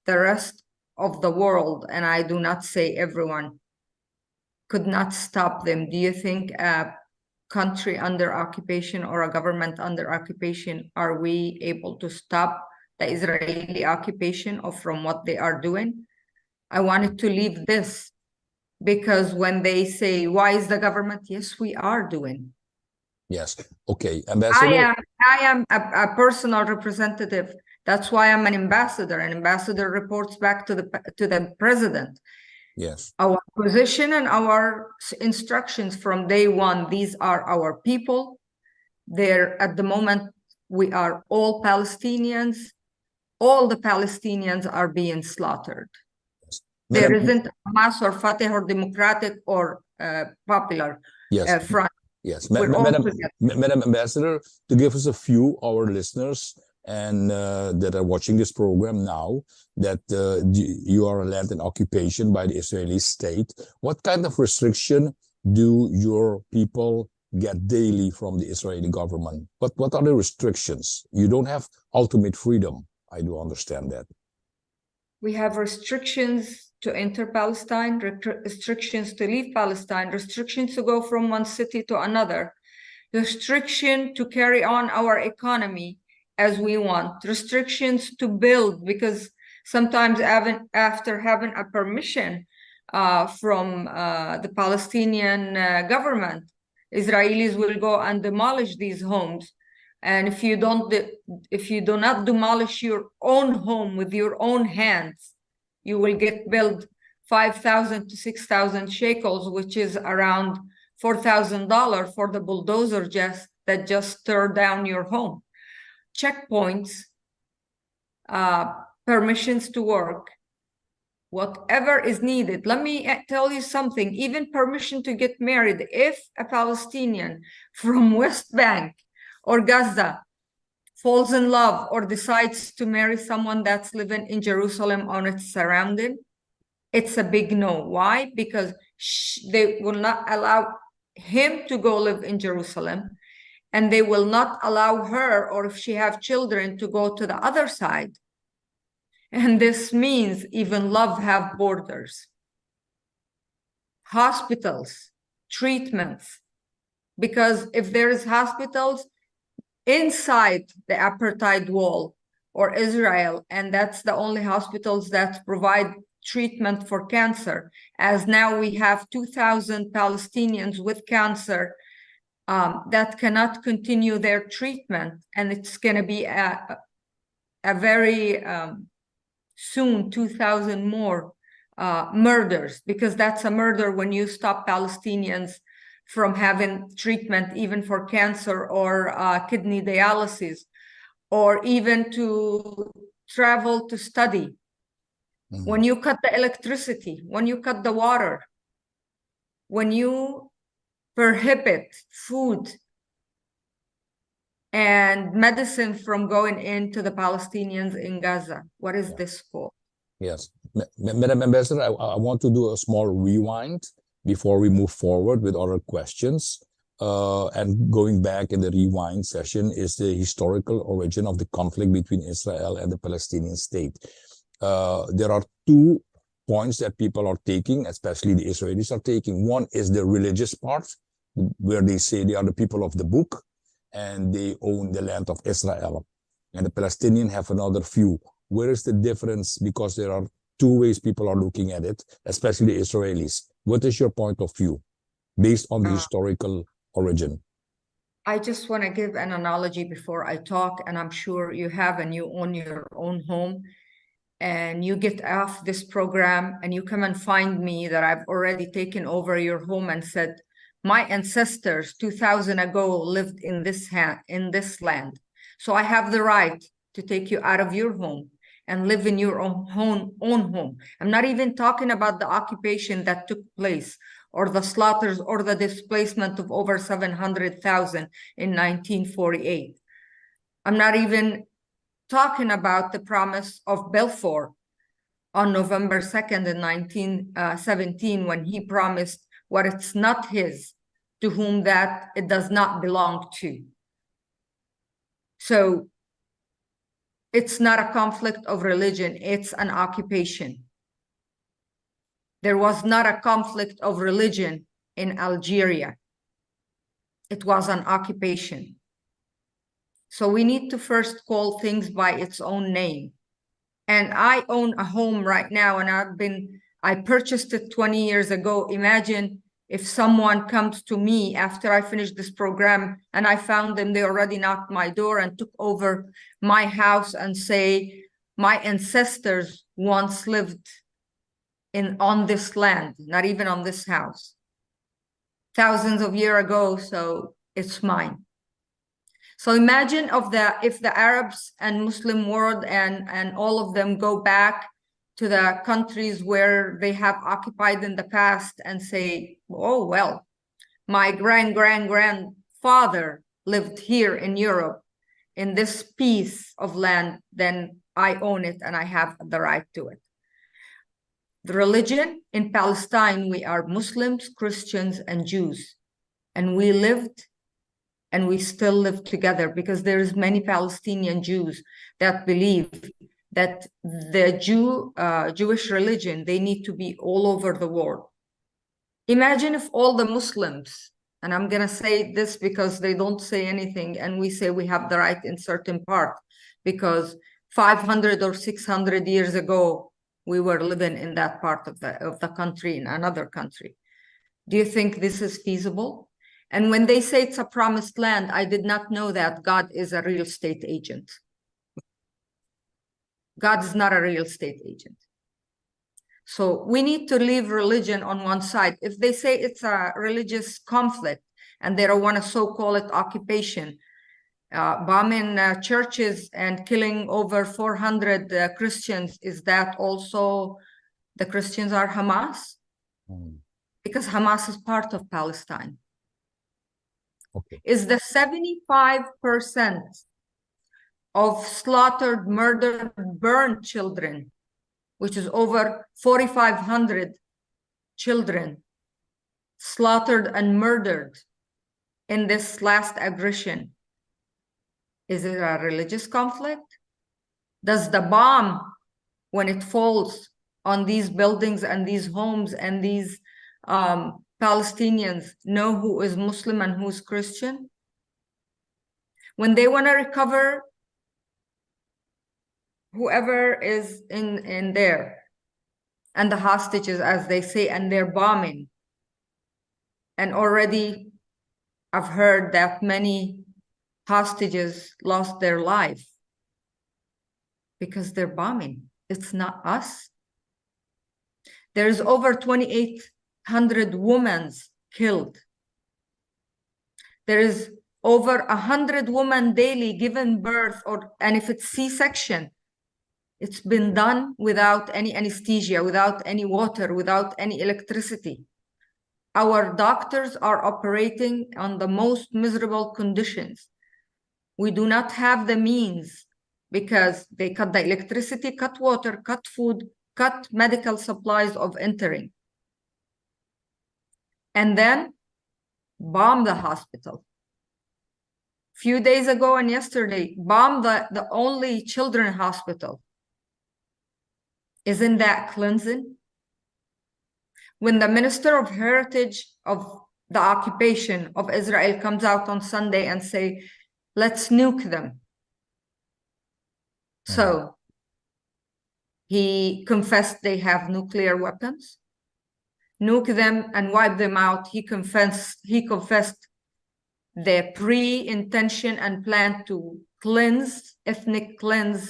the rest of the world, and I do not say everyone, could not stop them, do you think a country under occupation or a government under occupation, are we able to stop the Israeli occupation or from what they are doing? I wanted to leave this because when they say, why is the government? Yes, we are doing. Yes. Okay. Ambassador? I am a personal representative. That's why I'm an ambassador. An ambassador reports back to the president. Yes. Our position and our instructions from day one, these are our people. They're, at the moment, we are all Palestinians. All the Palestinians are being slaughtered. Yes. There isn't Hamas or Fatah or Democratic or Popular Front. Yes, Madam Ambassador, to give us a few, our listeners and that are watching this program now, that you are a land in occupation by the Israeli state. What kind of restriction do your people get daily from the Israeli government? What are the restrictions? You don't have ultimate freedom. I do understand that. We have restrictions to enter Palestine, restrictions to leave Palestine, restrictions to go from one city to another, restriction to carry on our economy as we want, restrictions to build, because sometimes even after having a permission from the Palestinian government, Israelis will go and demolish these homes. And if you do not demolish your own home with your own hands, you will get billed 5,000 to 6,000 shekels, which is around $4,000 for the bulldozer that just tore down your home. Checkpoints, permissions to work, whatever is needed. Let me tell you something, even permission to get married. If a Palestinian from West Bank or Gaza falls in love or decides to marry someone that's living in Jerusalem or its surrounding, it's a big no. Why? Because they will not allow him to go live in Jerusalem, and they will not allow her, or if she have children, to go to the other side. And this means even love have borders. Hospitals, treatments, because if there is hospitals inside the apartheid wall or Israel, and that's the only hospitals that provide treatment for cancer, as now we have 2,000 Palestinians with cancer that cannot continue their treatment, and it's going to be a very soon 2,000 more murders, because that's a murder when you stop Palestinians from having treatment, even for cancer or kidney dialysis, or even to travel to study. When you cut the electricity, when you cut the water, when you prohibit food and medicine from going into the Palestinians in Gaza, what is this for? Yes. Madam Ambassador, I want to do a small rewind before we move forward with other questions. And going back in the rewind session is the historical origin of the conflict between Israel and the Palestinian state. There are two points that people are taking, especially the Israelis are taking. One is the religious part, where they say they are the people of the book and they own the land of Israel. And the Palestinians have another view. Where is the difference? Because there are two ways people are looking at it, especially the Israelis. What is your point of view based on the historical origin? I just want to give an analogy before I talk, and I'm sure you have, and you own your own home, and you get off this program and you come and find me that I've already taken over your home and said, my ancestors 2000 ago lived in this land. So I have the right to take you out of your home and live in your own home. I'm not even talking about the occupation that took place or the slaughters or the displacement of over 700,000 in 1948. I'm not even talking about the promise of Balfour on November 2nd in 1917, when he promised what it's not his, to whom that it does not belong to. So it's not a conflict of religion, it's an occupation. There was not a conflict of religion in Algeria. It was an occupation. So we need to first call things by its own name. And I own a home right now, and I purchased it 20 years ago. Imagine if someone comes to me after I finish this program and I found them, they already knocked my door and took over my house and say, my ancestors once lived on this land, not even on this house, thousands of years ago, so it's mine. So imagine if the Arabs and Muslim world and all of them go back to the countries where they have occupied in the past and say, oh, well, my grandfather lived here in Europe in this piece of land, then I own it and I have the right to it. The religion in Palestine, we are Muslims, Christians, and Jews. And we lived and we still live together, because there's many Palestinian Jews that believe that the Jewish religion, they need to be all over the world. Imagine if all the Muslims, and I'm going to say this because they don't say anything, and we say we have the right in certain part, because 500 or 600 years ago, we were living in that part of the country, in another country. Do you think this is feasible? And when they say it's a promised land, I did not know that God is a real estate agent. God is not a real estate agent. So we need to leave religion on one side. If they say it's a religious conflict and they don't want to so-call it occupation, bombing churches and killing over 400 Christians, is that also the Christians are Hamas? Because Hamas is part of Palestine. Okay. Is the 75% of slaughtered, murdered, burned children, which is over 4,500 children slaughtered and murdered in this last aggression, is it a religious conflict? Does the bomb, when it falls on these buildings and these homes and these Palestinians, know who is Muslim and who's Christian? When they want to recover whoever is in there and the hostages, as they say, and they're bombing, and already I've heard that many hostages lost their life because they're bombing. It's not us. There's over 2,800 women killed. There is over 100 women daily given birth, and if it's C-section, it's been done without any anesthesia, without any water, without any electricity. Our doctors are operating on the most miserable conditions. We do not have the means because they cut the electricity, cut water, cut food, cut medical supplies of entering, and then bomb the hospital. Few days ago and yesterday, bombed the only children's hospital. Isn't that cleansing? When the Minister of Heritage of the occupation of Israel comes out on Sunday and say, let's nuke them. So he confessed they have nuclear weapons. Nuke them and wipe them out. He confessed the pre-intention and plan to ethnic cleanse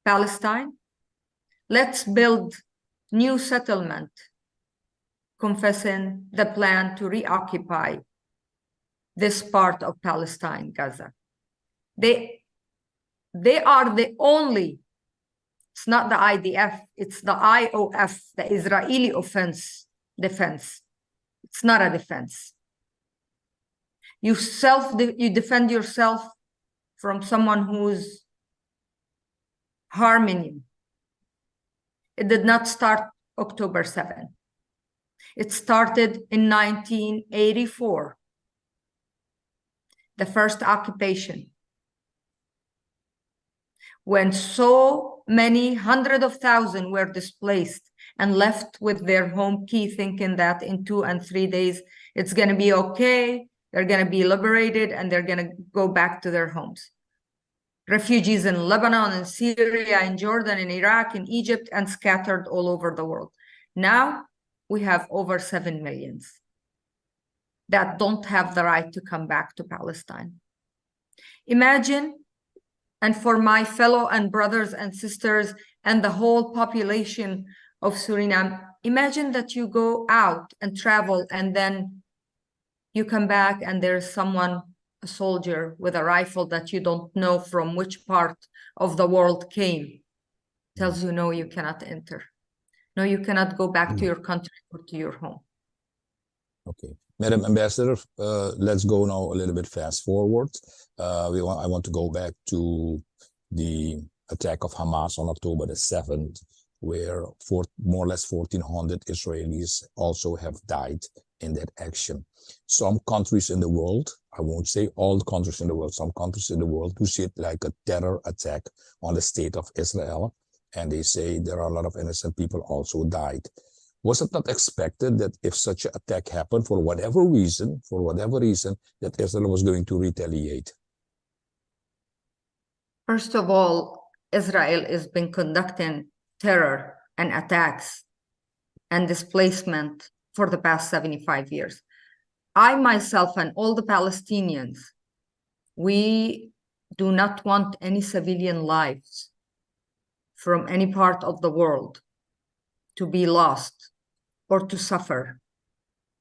Palestine. Let's build new settlement, confessing the plan to reoccupy this part of Palestine, Gaza. They are the only, it's not the IDF, it's the IOF, the Israeli defense. It's not a defense. You defend yourself from someone who's harming you. It did not start October 7. It started in 1984, the first occupation, when so many hundreds of thousands were displaced and left with their home key, thinking that in 2 and 3 days, it's going to be okay, they're going to be liberated, and they're going to go back to their homes. Refugees in Lebanon, in Syria, in Jordan, in Iraq, in Egypt, and scattered all over the world. Now we have over 7 million that don't have the right to come back to Palestine. Imagine, and for my fellow and brothers and sisters and the whole population of Suriname, imagine that you go out and travel and then you come back and there's someone, a soldier with a rifle that you don't know from which part of the world came, tells you, no, you cannot enter. No, you cannot go back to your country or to your home. Okay. Madam Ambassador, let's go now a little bit fast forward. I want to go back to the attack of Hamas on October the 7th, where more or less 1,400 Israelis also have died in that action. Some countries in the world, I won't say all countries in the world, some countries in the world do see it like a terror attack on the state of Israel. And they say there are a lot of innocent people also died. Was it not expected that if such an attack happened for whatever reason, that Israel was going to retaliate? First of all, Israel has been conducting terror and attacks and displacement for the past 75 years. I myself and all the Palestinians, we do not want any civilian lives from any part of the world to be lost or to suffer,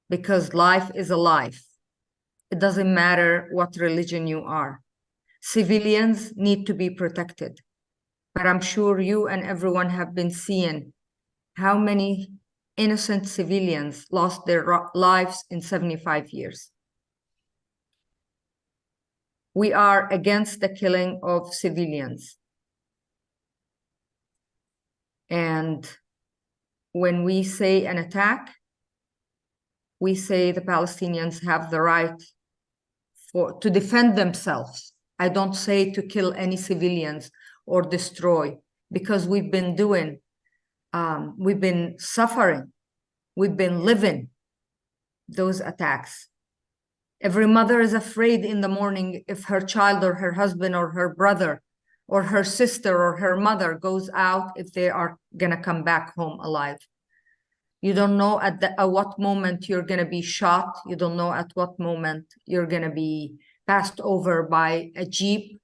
because life is a life. It doesn't matter what religion you are. Civilians need to be protected. But I'm sure you and everyone have been seeing how many innocent civilians lost their lives in 75 years. We are against the killing of civilians. And when we say an attack, we say the Palestinians have the right to defend themselves. I don't say to kill any civilians or destroy, because we've been suffering, we've been living those attacks. Every mother is afraid in the morning if her child or her husband or her brother or her sister or her mother goes out, if they are gonna come back home alive. You don't know at what moment you're gonna be shot. You don't know at what moment you're gonna be passed over by a jeep,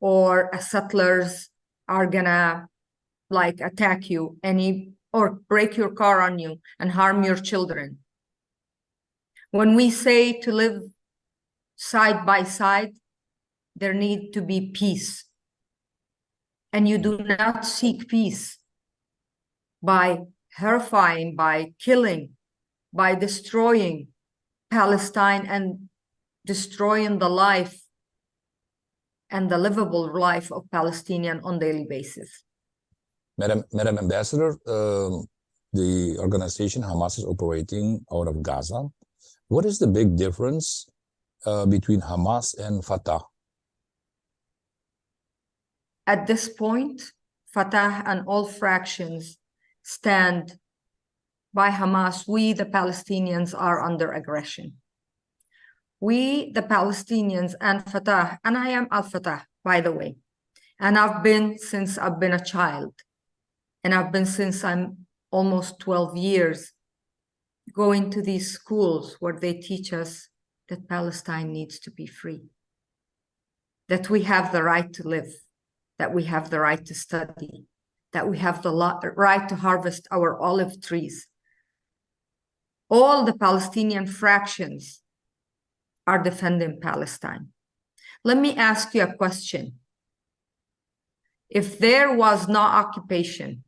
or settlers are gonna attack you or break your car on you and harm your children. When we say to live side by side, there need to be peace. And you do not seek peace by horrifying, by killing, by destroying Palestine and destroying the life and the livable life of Palestinians on a daily basis. Madam Ambassador, the organization Hamas is operating out of Gaza. What is the big difference between Hamas and Fatah? At this point, Fatah and all fractions stand by Hamas. We, the Palestinians, are under aggression. We, the Palestinians, and Fatah, and I am al-Fatah, by the way, and I've been since I've been a child, and I've been since I'm almost 12 years going to these schools where they teach us that Palestine needs to be free, that we have the right to live, that we have the right to study, that we have the right to harvest our olive trees. All the Palestinian fractions are defending Palestine. Let me ask you a question. If there was no occupation,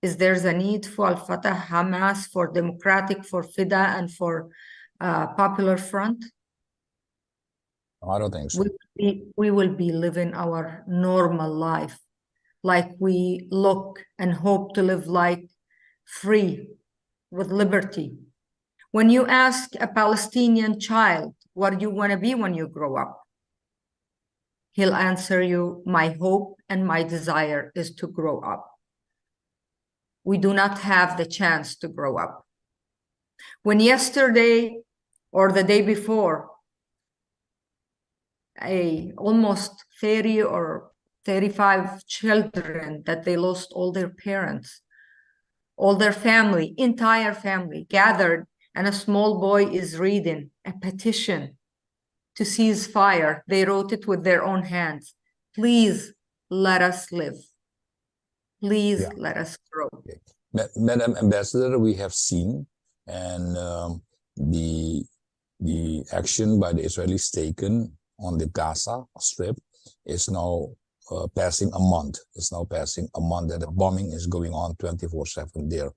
is there a need for Al-Fatah, Hamas, for Democratic, for FIDA, and for Popular Front? I don't think so. We will be living our normal life, like we look and hope to live like free, with liberty. When you ask a Palestinian child, what do you want to be when you grow up? He'll answer you, my hope and my desire is to grow up. We do not have the chance to grow up. When yesterday or the day before, almost 30 or 35 children that they lost all their parents, all their family, entire family gathered, and a small boy is reading a petition to cease fire. They wrote it with their own hands. Please let us live. Please let us grow. Okay. Madam Ambassador, we have seen, and the action by the Israelis taken on the Gaza Strip is now passing a month. It's now passing a month that the bombing is going on 24/7 there.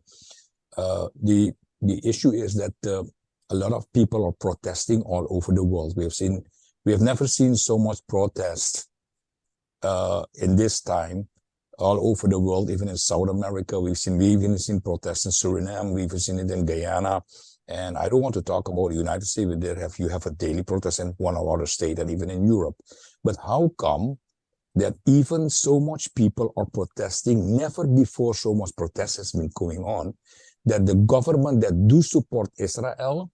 The issue is that a lot of people are protesting all over the world. We have never seen so much protest in this time all over the world, even in South America. We've even seen protests in Suriname. We've seen it in Guyana. And I don't want to talk about the United States, but you have a daily protest in one other state and even in Europe. But how come that even so much people are protesting? Never before so much protest has been going on, that the government that do support Israel,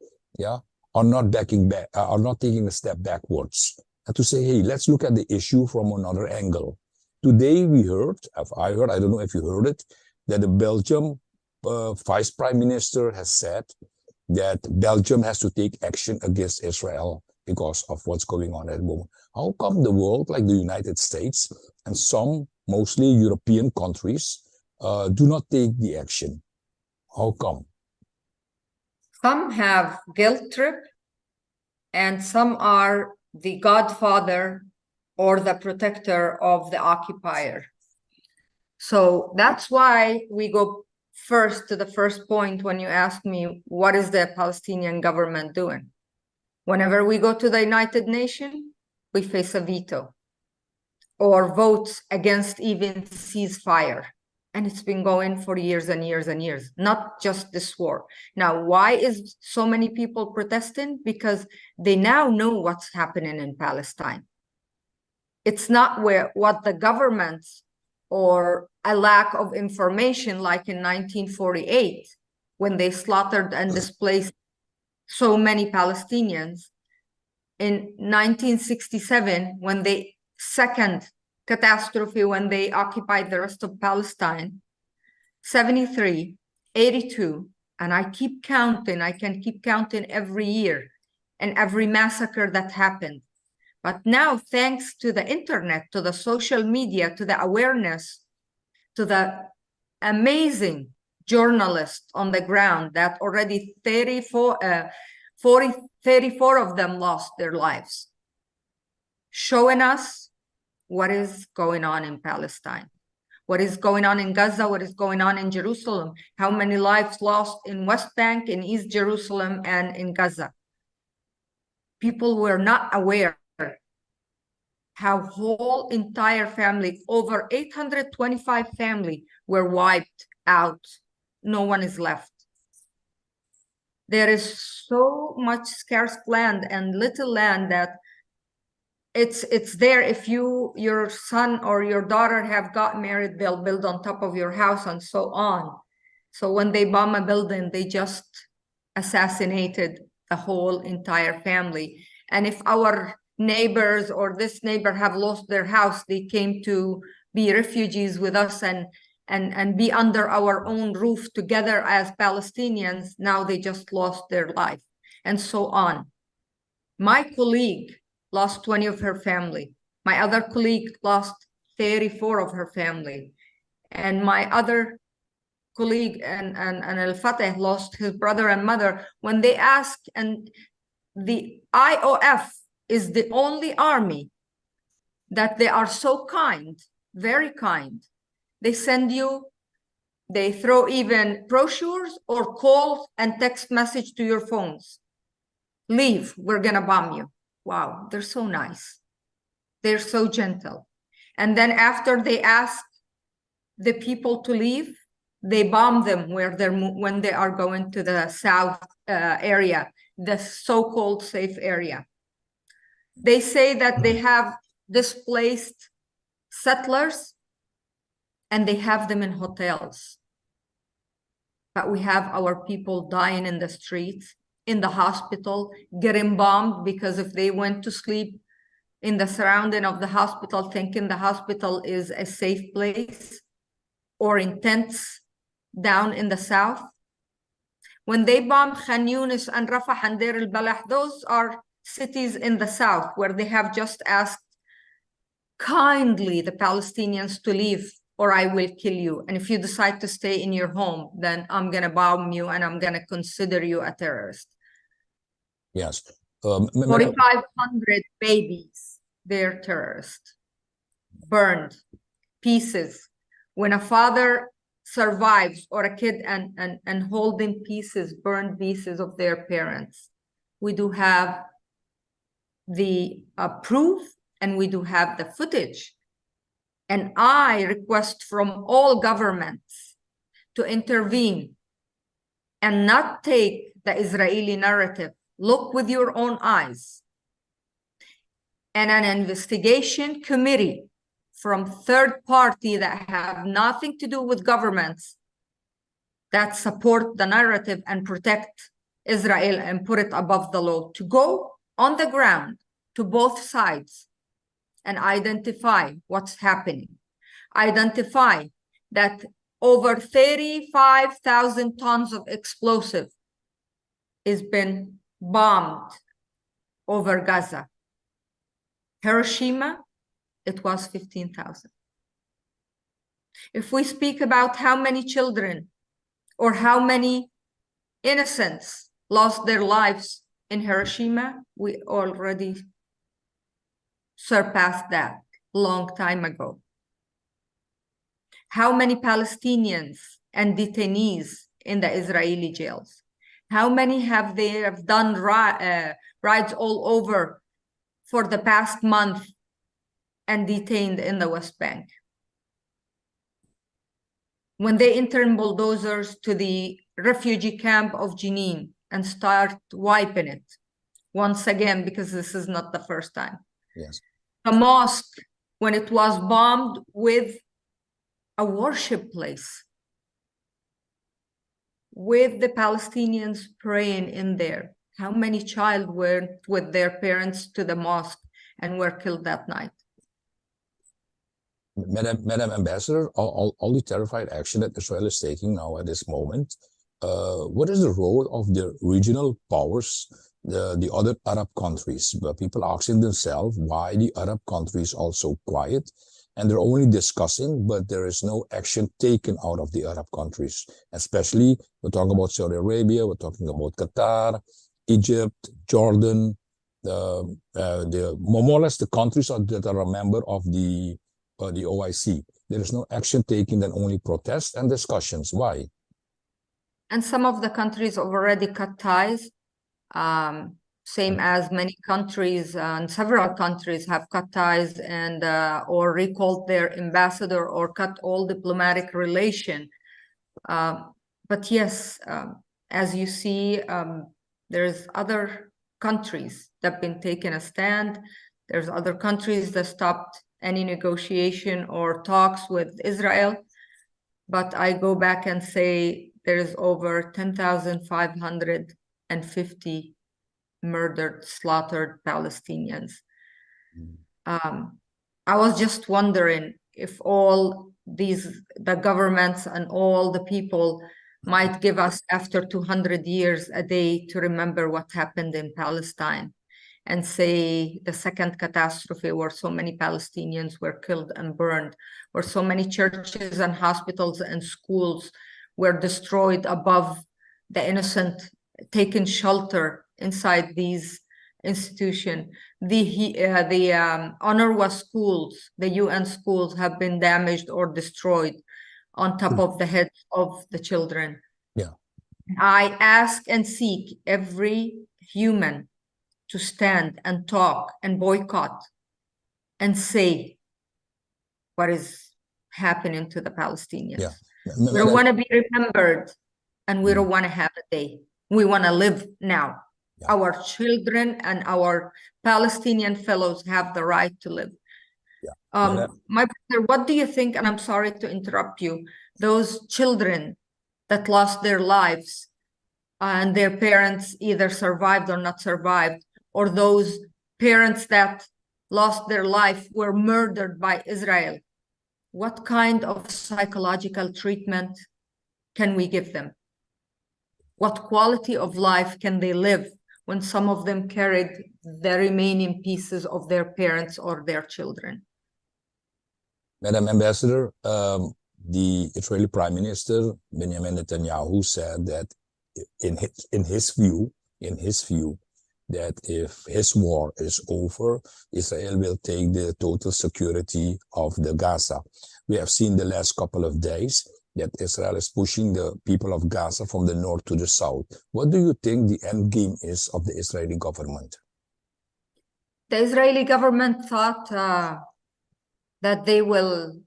are not backing back, are not taking a step backwards. And to say, hey, let's look at the issue from another angle. Today we heard, I don't know if you heard it, that the Belgium Vice Prime Minister has said that Belgium has to take action against Israel because of what's going on at the moment. How come the world, like the United States and some mostly European countries, do not take the action? How come? Some have guilt trip, and some are the godfather or the protector of the occupier. So that's why we go first to the first point when you ask me, what is the Palestinian government doing? Whenever we go to the United Nations, we face a veto or votes against even ceasefire. And it's been going for years and years and years, not just this war. Now, why is so many people protesting? Because they now know what's happening in Palestine. It's not what the government or a lack of information, like in 1948, when they slaughtered and displaced so many Palestinians. In 1967, when the second catastrophe, when they occupied the rest of Palestine, 73, 82, and I keep counting, I can keep counting every year and every massacre that happened. But now, thanks to the internet, to the social media, to the awareness, to the amazing journalists on the ground that already 34 of them lost their lives, showing us what is going on in Palestine, what is going on in Gaza, what is going on in Jerusalem, how many lives lost in West Bank, in East Jerusalem, and in Gaza. People were not aware how whole entire family, over 825 family were wiped out. No one is left. There is so much scarce land and little land that it's there. If your son or your daughter have got married, they'll build on top of your house and so on. So when they bomb a building, they just assassinated the whole entire family. And if our neighbors or this neighbor have lost their house, they came to be refugees with us and be under our own roof together as Palestinians. Now they just lost their life, and so on. My colleague lost 20 of her family. My other colleague lost 34 of her family. And my other colleague and Al-Fateh lost his brother and mother. When they asked, and the IOF is the only army that they are so kind, very kind. They send you, they throw even brochures or call and text message to your phones. Leave, we're gonna bomb you. Wow, they're so nice. They're so gentle. And then after they ask the people to leave, they bomb them when they are going to the south area, the so-called safe area. They say that they have displaced settlers and they have them in hotels. But we have our people dying in the streets, in the hospital, getting bombed because if they went to sleep in the surrounding of the hospital, thinking the hospital is a safe place, or in tents down in the south. When they bombed Khan Yunis and Rafah and Deir al-Balah, those are cities in the south where they have just asked kindly the Palestinians to leave or I will kill you. And if you decide to stay in your home, then I'm gonna bomb you and I'm gonna consider you a terrorist. Yes. 4,500 babies, they're terrorists. Burned, pieces. When a father survives or a kid and holding pieces, burned pieces of their parents, we do have the proof and we do have the footage. And I request from all governments to intervene and not take the Israeli narrative. Look with your own eyes. And an investigation committee from third party that have nothing to do with governments that support the narrative and protect Israel and put it above the law, to go on the ground to both sides and identify what's happening. Identify that over 35,000 tons of explosive has been bombed over Gaza. Hiroshima, it was 15,000. If we speak about how many children or how many innocents lost their lives in Hiroshima, we already surpassed that long time ago. How many Palestinians and detainees in the Israeli jails? How many have done rides all over for the past month and detained in the West Bank? When they enter in bulldozers to the refugee camp of Jenin and start wiping it once again, because this is not the first time. Yes. The mosque, when it was bombed with a worship place, with the Palestinians praying in there. How many child went with their parents to the mosque and were killed that night? Madam Ambassador, all the terrified action that Israel is taking now at this moment, what is the role of the regional powers, the other Arab countries? People asking themselves why the Arab countries are so quiet, and they're only discussing, but there is no action taken out of the Arab countries. Especially, we're talking about Saudi Arabia, we're talking about Qatar, Egypt, Jordan, more or less the countries that are a member of the OIC. There is no action taken than only protests and discussions. Why? And some of the countries have already cut ties. same as many countries and several countries have cut ties and or recalled their ambassador or cut all diplomatic relation. But yes, as you see, there's other countries that have been taking a stand. There's other countries that stopped any negotiation or talks with Israel. But I go back and say there's over 10,550 murdered, slaughtered Palestinians. I was just wondering if all the governments and all the people might give us after 200 years a day to remember what happened in Palestine and say the second catastrophe where so many Palestinians were killed and burned, where so many churches and hospitals and schools were destroyed above the innocent, taken shelter inside these institutions. The UNRWA schools, the UN schools have been damaged or destroyed on top of the heads of the children. Yeah. I ask and seek every human to stand and talk and boycott and say what is happening to the Palestinians. Yeah. We don't want to be remembered and we don't want to have a day. We want to live now. Yeah. Our children and our Palestinian fellows have the right to live. Yeah. My brother, what do you think, and I'm sorry to interrupt you, those children that lost their lives and their parents either survived or not survived, or those parents that lost their life were murdered by Israel, what kind of psychological treatment can we give them? What quality of life can they live when some of them carried the remaining pieces of their parents or their children? Madam Ambassador, the Israeli Prime Minister Benjamin Netanyahu said that in his view, that if his war is over, Israel will take the total security of the Gaza. We have seen the last couple of days that Israel is pushing the people of Gaza from the north to the south. What do you think the end game is of the Israeli government? The Israeli government thought that they will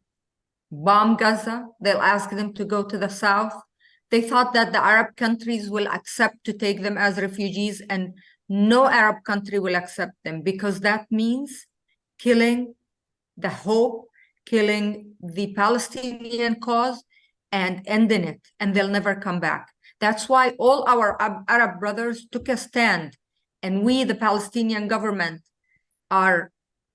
bomb Gaza. They'll ask them to go to the south. They thought that the Arab countries will accept to take them as refugees, and no Arab country will accept them, because that means killing the hope, killing the Palestinian cause, and ending it, and they'll never come back. That's why all our Arab brothers took a stand, and we, the Palestinian government, are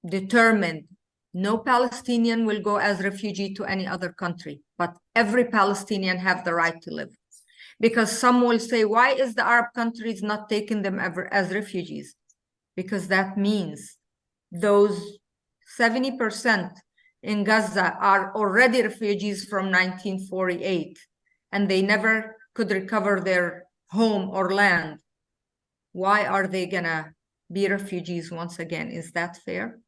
determined. No Palestinian will go as refugee to any other country, but every Palestinian have the right to live. Because some will say, why is the Arab countries not taking them ever as refugees? Because that means those 70% in Gaza are already refugees from 1948, and they never could recover their home or land. Why are they gonna be refugees once again? Is that fair?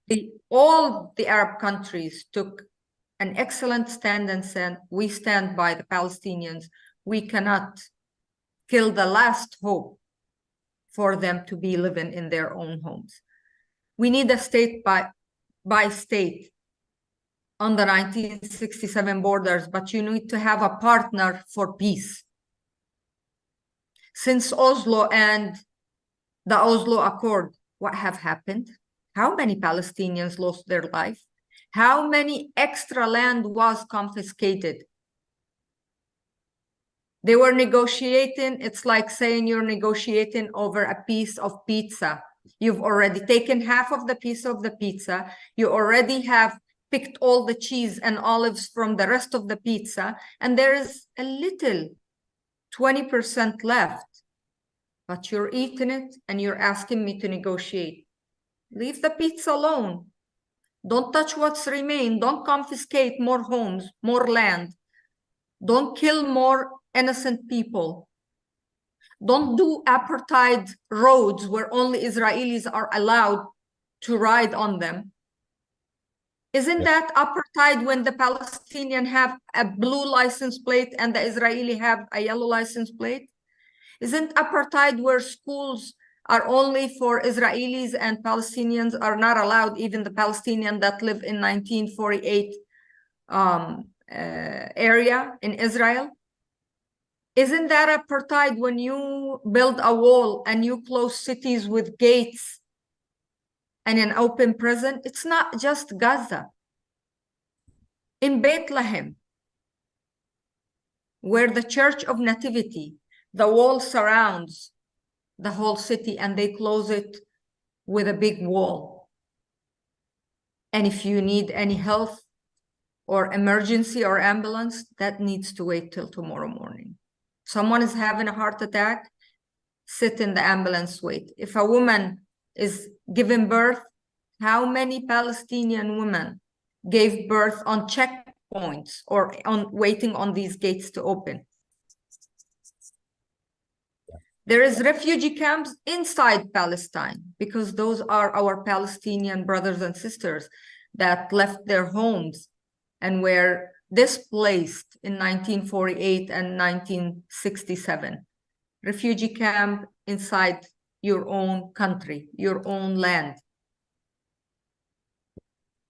Yeah. All the Arab countries took an excellent stand and said, we stand by the Palestinians. We cannot kill the last hope for them to be living in their own homes. We need a state by state on the 1967 borders, but you need to have a partner for peace. Since Oslo and the Oslo Accord, what have happened? How many Palestinians lost their life? How many extra land was confiscated? They were negotiating. It's like saying you're negotiating over a piece of pizza. You've already taken half of the piece of the pizza. You already have picked all the cheese and olives from the rest of the pizza, and there is a little 20% left. But you're eating it and you're asking me to negotiate. Leave the pizza alone. Don't touch what's remained. Don't confiscate more homes, more land. Don't kill more innocent people. Don't do apartheid roads where only Israelis are allowed to ride on them. Isn't that apartheid when the Palestinian have a blue license plate and the Israeli have a yellow license plate? Isn't apartheid where schools are only for Israelis, and Palestinians are not allowed, even the Palestinians that live in 1948 area in Israel? Isn't that apartheid when you build a wall and you close cities with gates and an open prison? It's not just Gaza. In Bethlehem, where the Church of Nativity, the wall surrounds the whole city and they close it with a big wall. And if you need any health or emergency or ambulance, that needs to wait till tomorrow morning. Someone is having a heart attack, sit in the ambulance, wait. If a woman is giving birth, how many Palestinian women gave birth on checkpoints or on waiting on these gates to open? There is refugee camps inside Palestine because those are our Palestinian brothers and sisters that left their homes and were displaced in 1948 and 1967. Refugee camp inside your own country, your own land.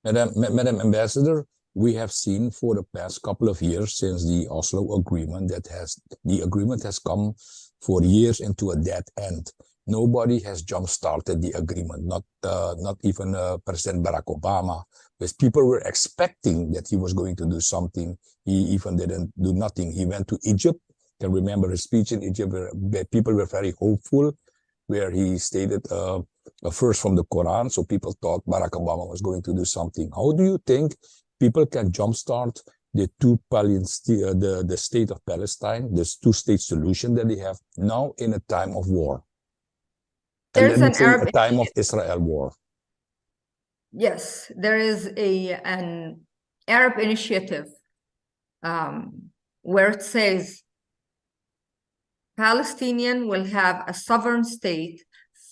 Madam Ambassador, we have seen for the past couple of years since the Oslo Agreement that the agreement has come for years into a dead end. Nobody has jump-started the agreement, not even President Barack Obama, because people were expecting that he was going to do something. He even didn't do nothing. He went to Egypt. I can remember his speech in Egypt where people were very hopeful, where he stated a verse from the Quran, so people thought Barack Obama was going to do something. How do you think people can jumpstart the the state of Palestine, this two-state solution that they have now in a time of war? There's an Arab a time of Israel war. Yes, there is an Arab initiative where it says Palestinian will have a sovereign state,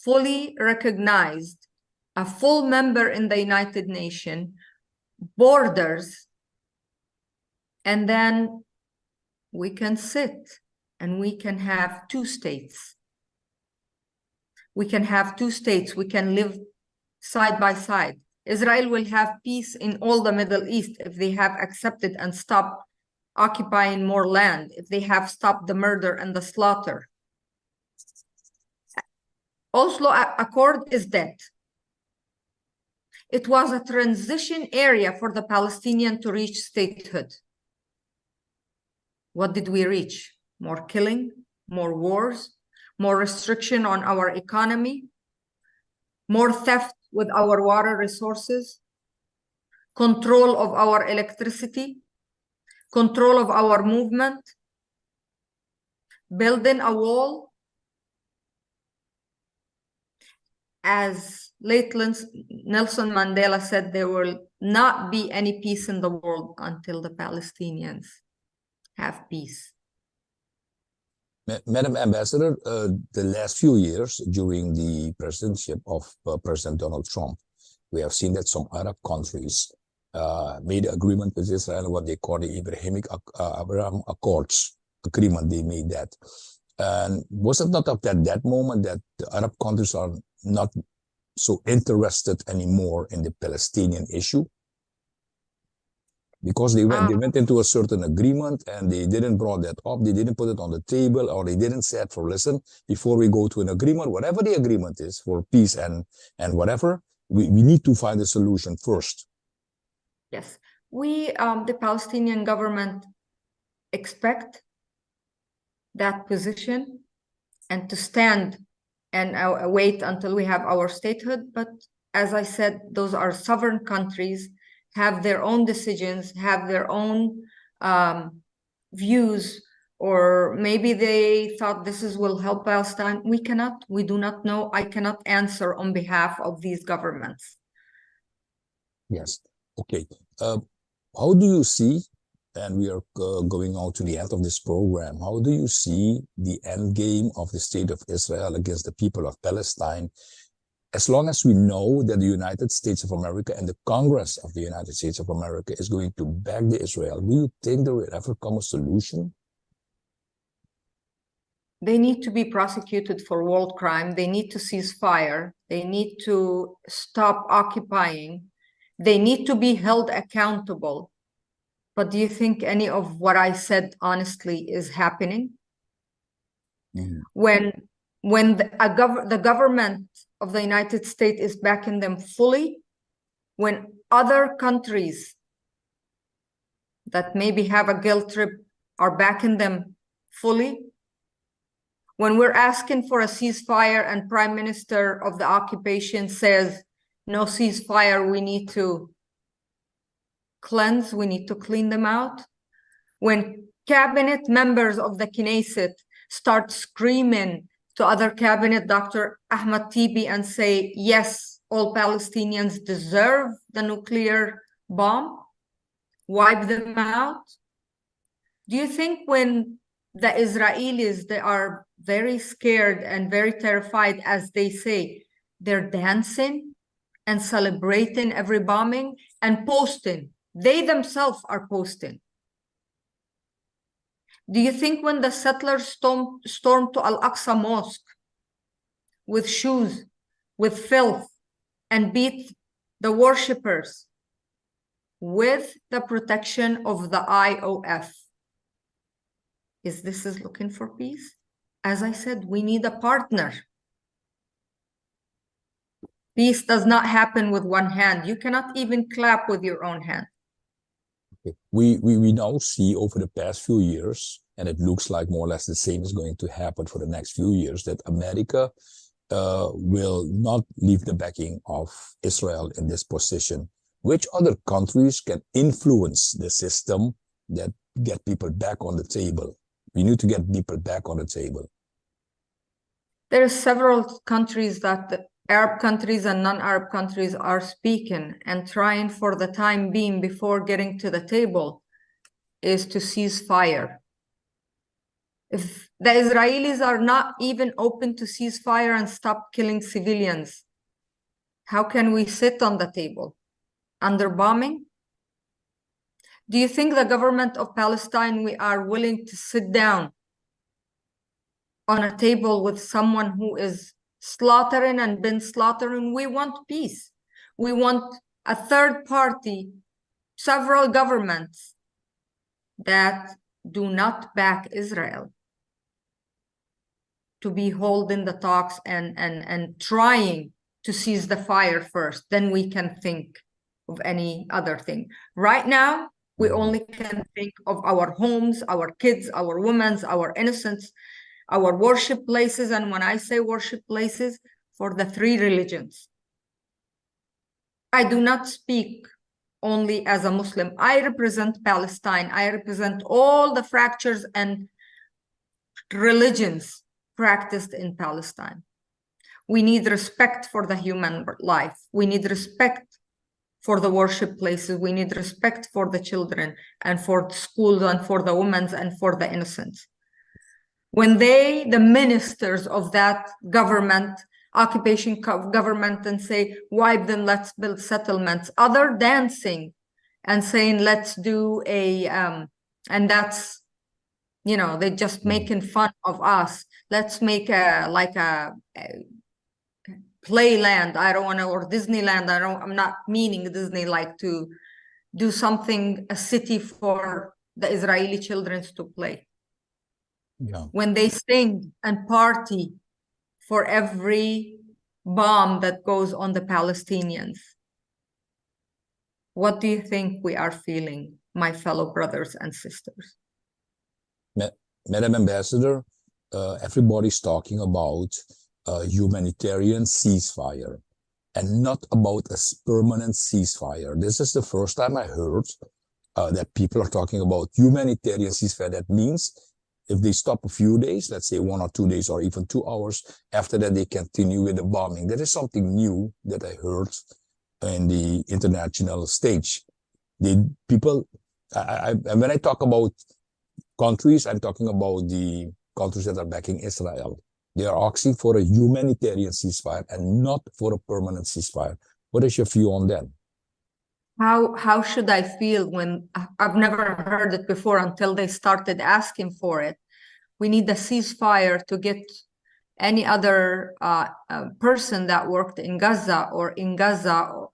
fully recognized, a full member in the United Nations, borders, and then we can sit and we can have two states. We can have two states. We can live side by side. Israel will have peace in all the Middle East if they have accepted and stopped occupying more land, if they have stopped the murder and the slaughter. Oslo Accord is dead. It was a transition area for the Palestinians to reach statehood. What did we reach? More killing, more wars, more restriction on our economy, more theft with our water resources, control of our electricity, control of our movement, building a wall. As late Nelson Mandela said, there will not be any peace in the world until the Palestinians have peace. Madam Ambassador, the last few years during the presidency of President Donald Trump, we have seen that some Arab countries made an agreement with Israel, what they call the Abraham Accords agreement. They made that. And was it not at that moment that the Arab countries are not so interested anymore in the Palestinian issue? Because they went into a certain agreement and they didn't brought that up, they didn't put it on the table, or they didn't say for listen, before we go to an agreement, whatever the agreement is for peace and whatever, we need to find a solution first. Yes, we, the Palestinian government, expect that position and to stand and wait until we have our statehood. But as I said, those are sovereign countries, have their own decisions, have their own views, or maybe they thought this will help Palestine. We do not know. I cannot answer on behalf of these governments. Yes. Okay. How do you see, and we are going on to the end of this program, how do you see the end game of the state of Israel against the people of Palestine? As long as we know that the United States of America and the Congress of the United States of America is going to back the Israel, do you think there will ever come a solution? They need to be prosecuted for war crime. They need to cease fire. They need to stop occupying. They need to be held accountable. But do you think any of what I said honestly is happening? When the government of the United States is backing them fully, when other countries that maybe have a guilt trip are backing them fully, when we're asking for a ceasefire and Prime Minister of the occupation says, no ceasefire, we need to cleanse, we need to clean them out. When cabinet members of the Knesset start screaming to other cabinet, Dr. Ahmad Tibi, and say, yes, all Palestinians deserve the nuclear bomb, wipe them out. Do you think when the Israelis, they are very scared and very terrified, as they say, they're dancing and celebrating every bombing and posting? They themselves are posting. Do you think when the settlers stormed to Al-Aqsa Mosque with shoes, with filth, and beat the worshippers with the protection of the IOF, is looking for peace? As I said, we need a partner. Peace does not happen with one hand. You cannot even clap with your own hand. Okay. We now see over the past few years, and it looks like more or less the same is going to happen for the next few years, that America will not leave the backing of Israel in this position. Which other countries can influence the system that get people back on the table? We need to get people back on the table. There are several countries that the Arab countries and non-Arab countries are speaking and trying for the time being before getting to the table is to cease fire. If the Israelis are not even open to cease fire and stop killing civilians, how can we sit on the table? Under bombing? Do you think the government of Palestine, we are willing to sit down on a table with someone who is slaughtering and been slaughtering? We want peace. We want a third party, several governments that do not back Israel to be holding the talks and trying to cease the fire first. Then we can think of any other thing. Right now, we only can think of our homes, our kids, our women, our innocents, our worship places. And when I say worship places, for the three religions. I do not speak only as a Muslim. I represent Palestine. I represent all the fractures and religions practiced in Palestine. We need respect for the human life. We need respect for the worship places. We need respect for the children and for the schools and for the women and for the innocents. When the ministers of that government, occupation government, and say, wipe them, let's build settlements, other dancing and saying, let's do and that's, they're just making fun of us. Let's make a playland. I don't want to, or Disneyland. I'm not meaning Disney, like to do something, a city for the Israeli children to play. Yeah. When they sing and party for every bomb that goes on the Palestinians, what do you think we are feeling, my fellow brothers and sisters? Madam Ambassador, everybody's talking about a humanitarian ceasefire and not about a permanent ceasefire. This is the first time I heard that people are talking about humanitarian ceasefire. That means if they stop a few days, let's say 1 or 2 days or even 2 hours, after that they continue with the bombing. That is something new that I heard in the international stage. And when I talk about countries, I'm talking about the countries that are backing Israel. They are asking for a humanitarian ceasefire and not for a permanent ceasefire. What is your view on that? How should I feel when I've never heard it before until they started asking for it? We need a ceasefire to get any other person that worked in Gaza or in Gaza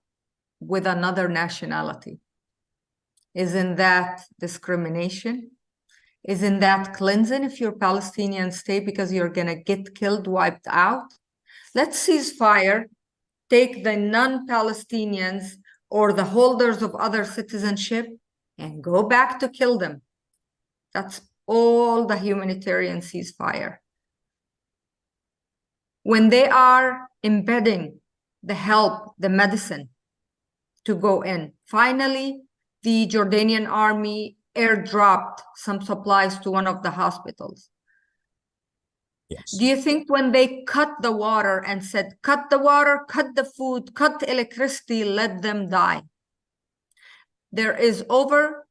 with another nationality. Isn't that discrimination? Isn't that cleansing if you're Palestinian state because you're going to get killed, wiped out? Let's cease fire, take the non-Palestinians or the holders of other citizenship and go back to kill them. That's all the humanitarian ceasefire. When they are embedding the help, the medicine to go in, finally, the Jordanian army airdropped some supplies to one of the hospitals. Yes. Do you think when they cut the water and said, cut the water, cut the food, cut the electricity, let them die? There is over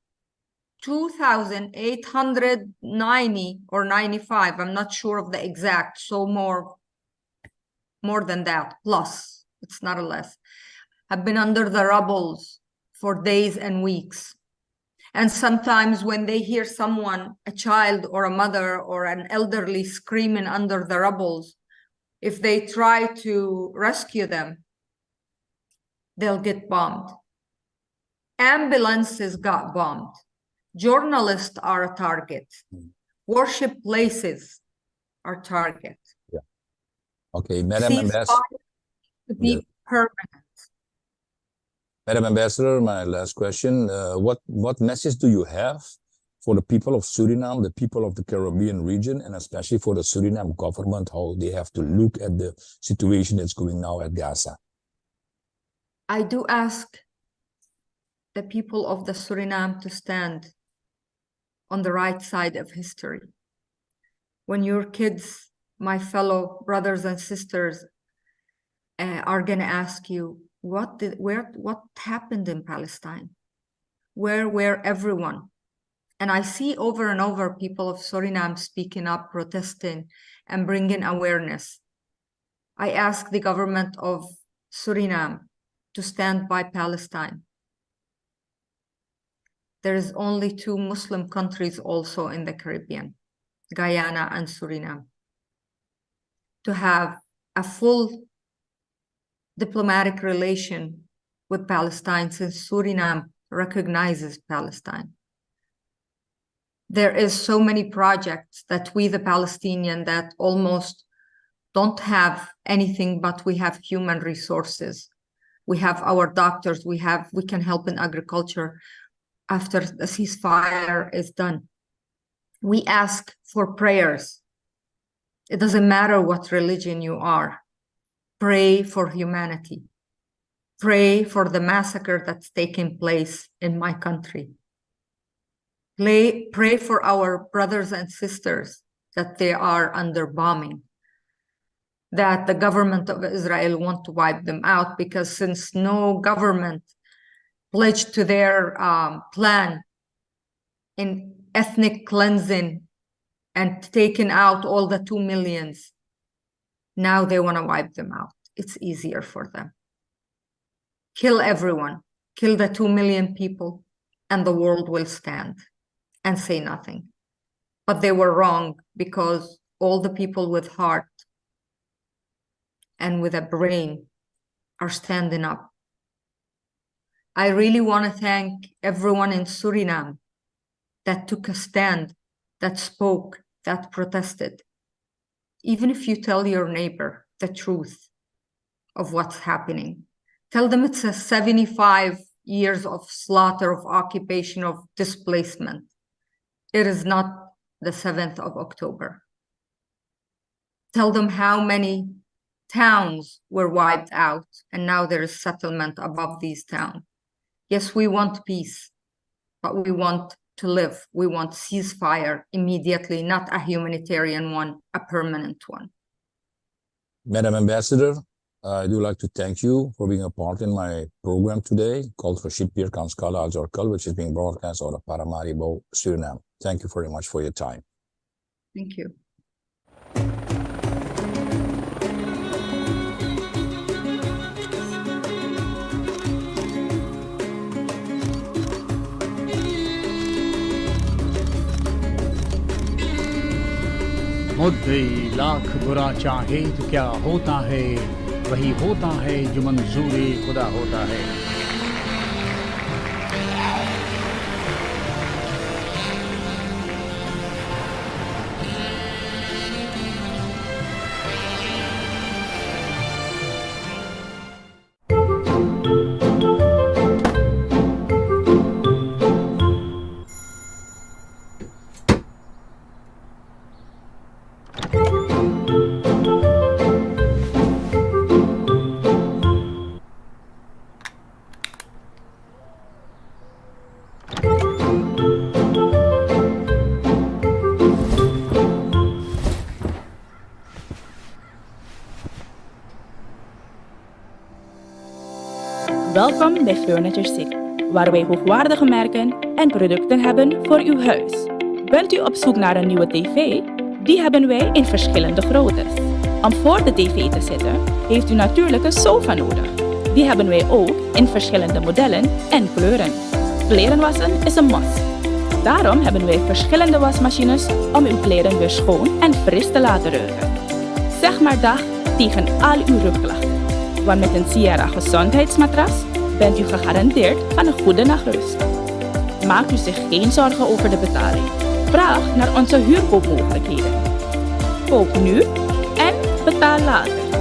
2,890 or 95, I'm not sure of the exact, so more than that, plus, it's not a less, have been under the rubbles for days and weeks. And sometimes when they hear someone, a child or a mother or an elderly screaming under the rubbles, if they try to rescue them, they'll get bombed. Ambulances got bombed. Journalists are a target. Worship places are target. Yeah. Okay, Madam Ambassador. To be permanent. Madam Ambassador, my last question. What message do you have for the people of Suriname, the people of the Caribbean region, and especially for the Suriname government, how they have to look at the situation that's going now at Gaza? I do ask the people of the Suriname to stand on the right side of history. When your kids, my fellow brothers and sisters, are going to ask you, what happened in Palestine? Where were everyone? And I see over and over people of Suriname speaking up, protesting, and bringing awareness. I ask the government of Suriname to stand by Palestine. There is only 2 Muslim countries also in the Caribbean, Guyana and Suriname. To have a full diplomatic relation with Palestine since Suriname recognizes Palestine. There is so many projects that we, the Palestinian, that almost don't have anything, but we have human resources. We have our doctors, we can help in agriculture after the ceasefire is done. We ask for prayers. It doesn't matter what religion you are. Pray for humanity. Pray for the massacre that's taking place in my country. Pray for our brothers and sisters that they are under bombing, that the government of Israel want to wipe them out, because since no government pledged to their plan in ethnic cleansing and taking out all the 2 millions, now they want to wipe them out. It's easier for them. Kill everyone. Kill the 2 million people, and the world will stand and say nothing. But they were wrong, because all the people with heart and with a brain are standing up. I really want to thank everyone in Suriname that took a stand, that spoke, that protested. Even if you tell your neighbor the truth of what's happening, tell them it's a 75 years of slaughter, of occupation, of displacement. It is not the 7th of October. Tell them how many towns were wiped out, and now there is settlement above these towns. Yes, we want peace, but we want to live. We want ceasefire immediately, not a humanitarian one, a permanent one. Madam Ambassador, I do like to thank you for being a part in my program today called Rashid Kanskala Ajorkal, which is being broadcast out of Paramaribo, Suriname. Thank you very much for your time. Thank you. मुद्दे लाख बुरा चाहे तो क्या होता है वही होता है जो मंजूरी खुदा होता है. Welkom bij Furniture City, waar wij hoogwaardige merken en producten hebben voor uw huis. Bent u op zoek naar een nieuwe tv? Die hebben wij in verschillende groottes. Om voor de tv te zitten, heeft u natuurlijk een sofa nodig. Die hebben wij ook in verschillende modellen en kleuren. Kleren wassen is een must. Daarom hebben wij verschillende wasmachines om uw kleren weer schoon en fris te laten ruiken. Zeg maar dag tegen al uw rugklachten. Want met een Sierra gezondheidsmatras bent u gegarandeerd van een goede nachtrust. Maakt u zich geen zorgen over de betaling. Vraag naar onze huurkoopmogelijkheden. Koop nu en betaal later.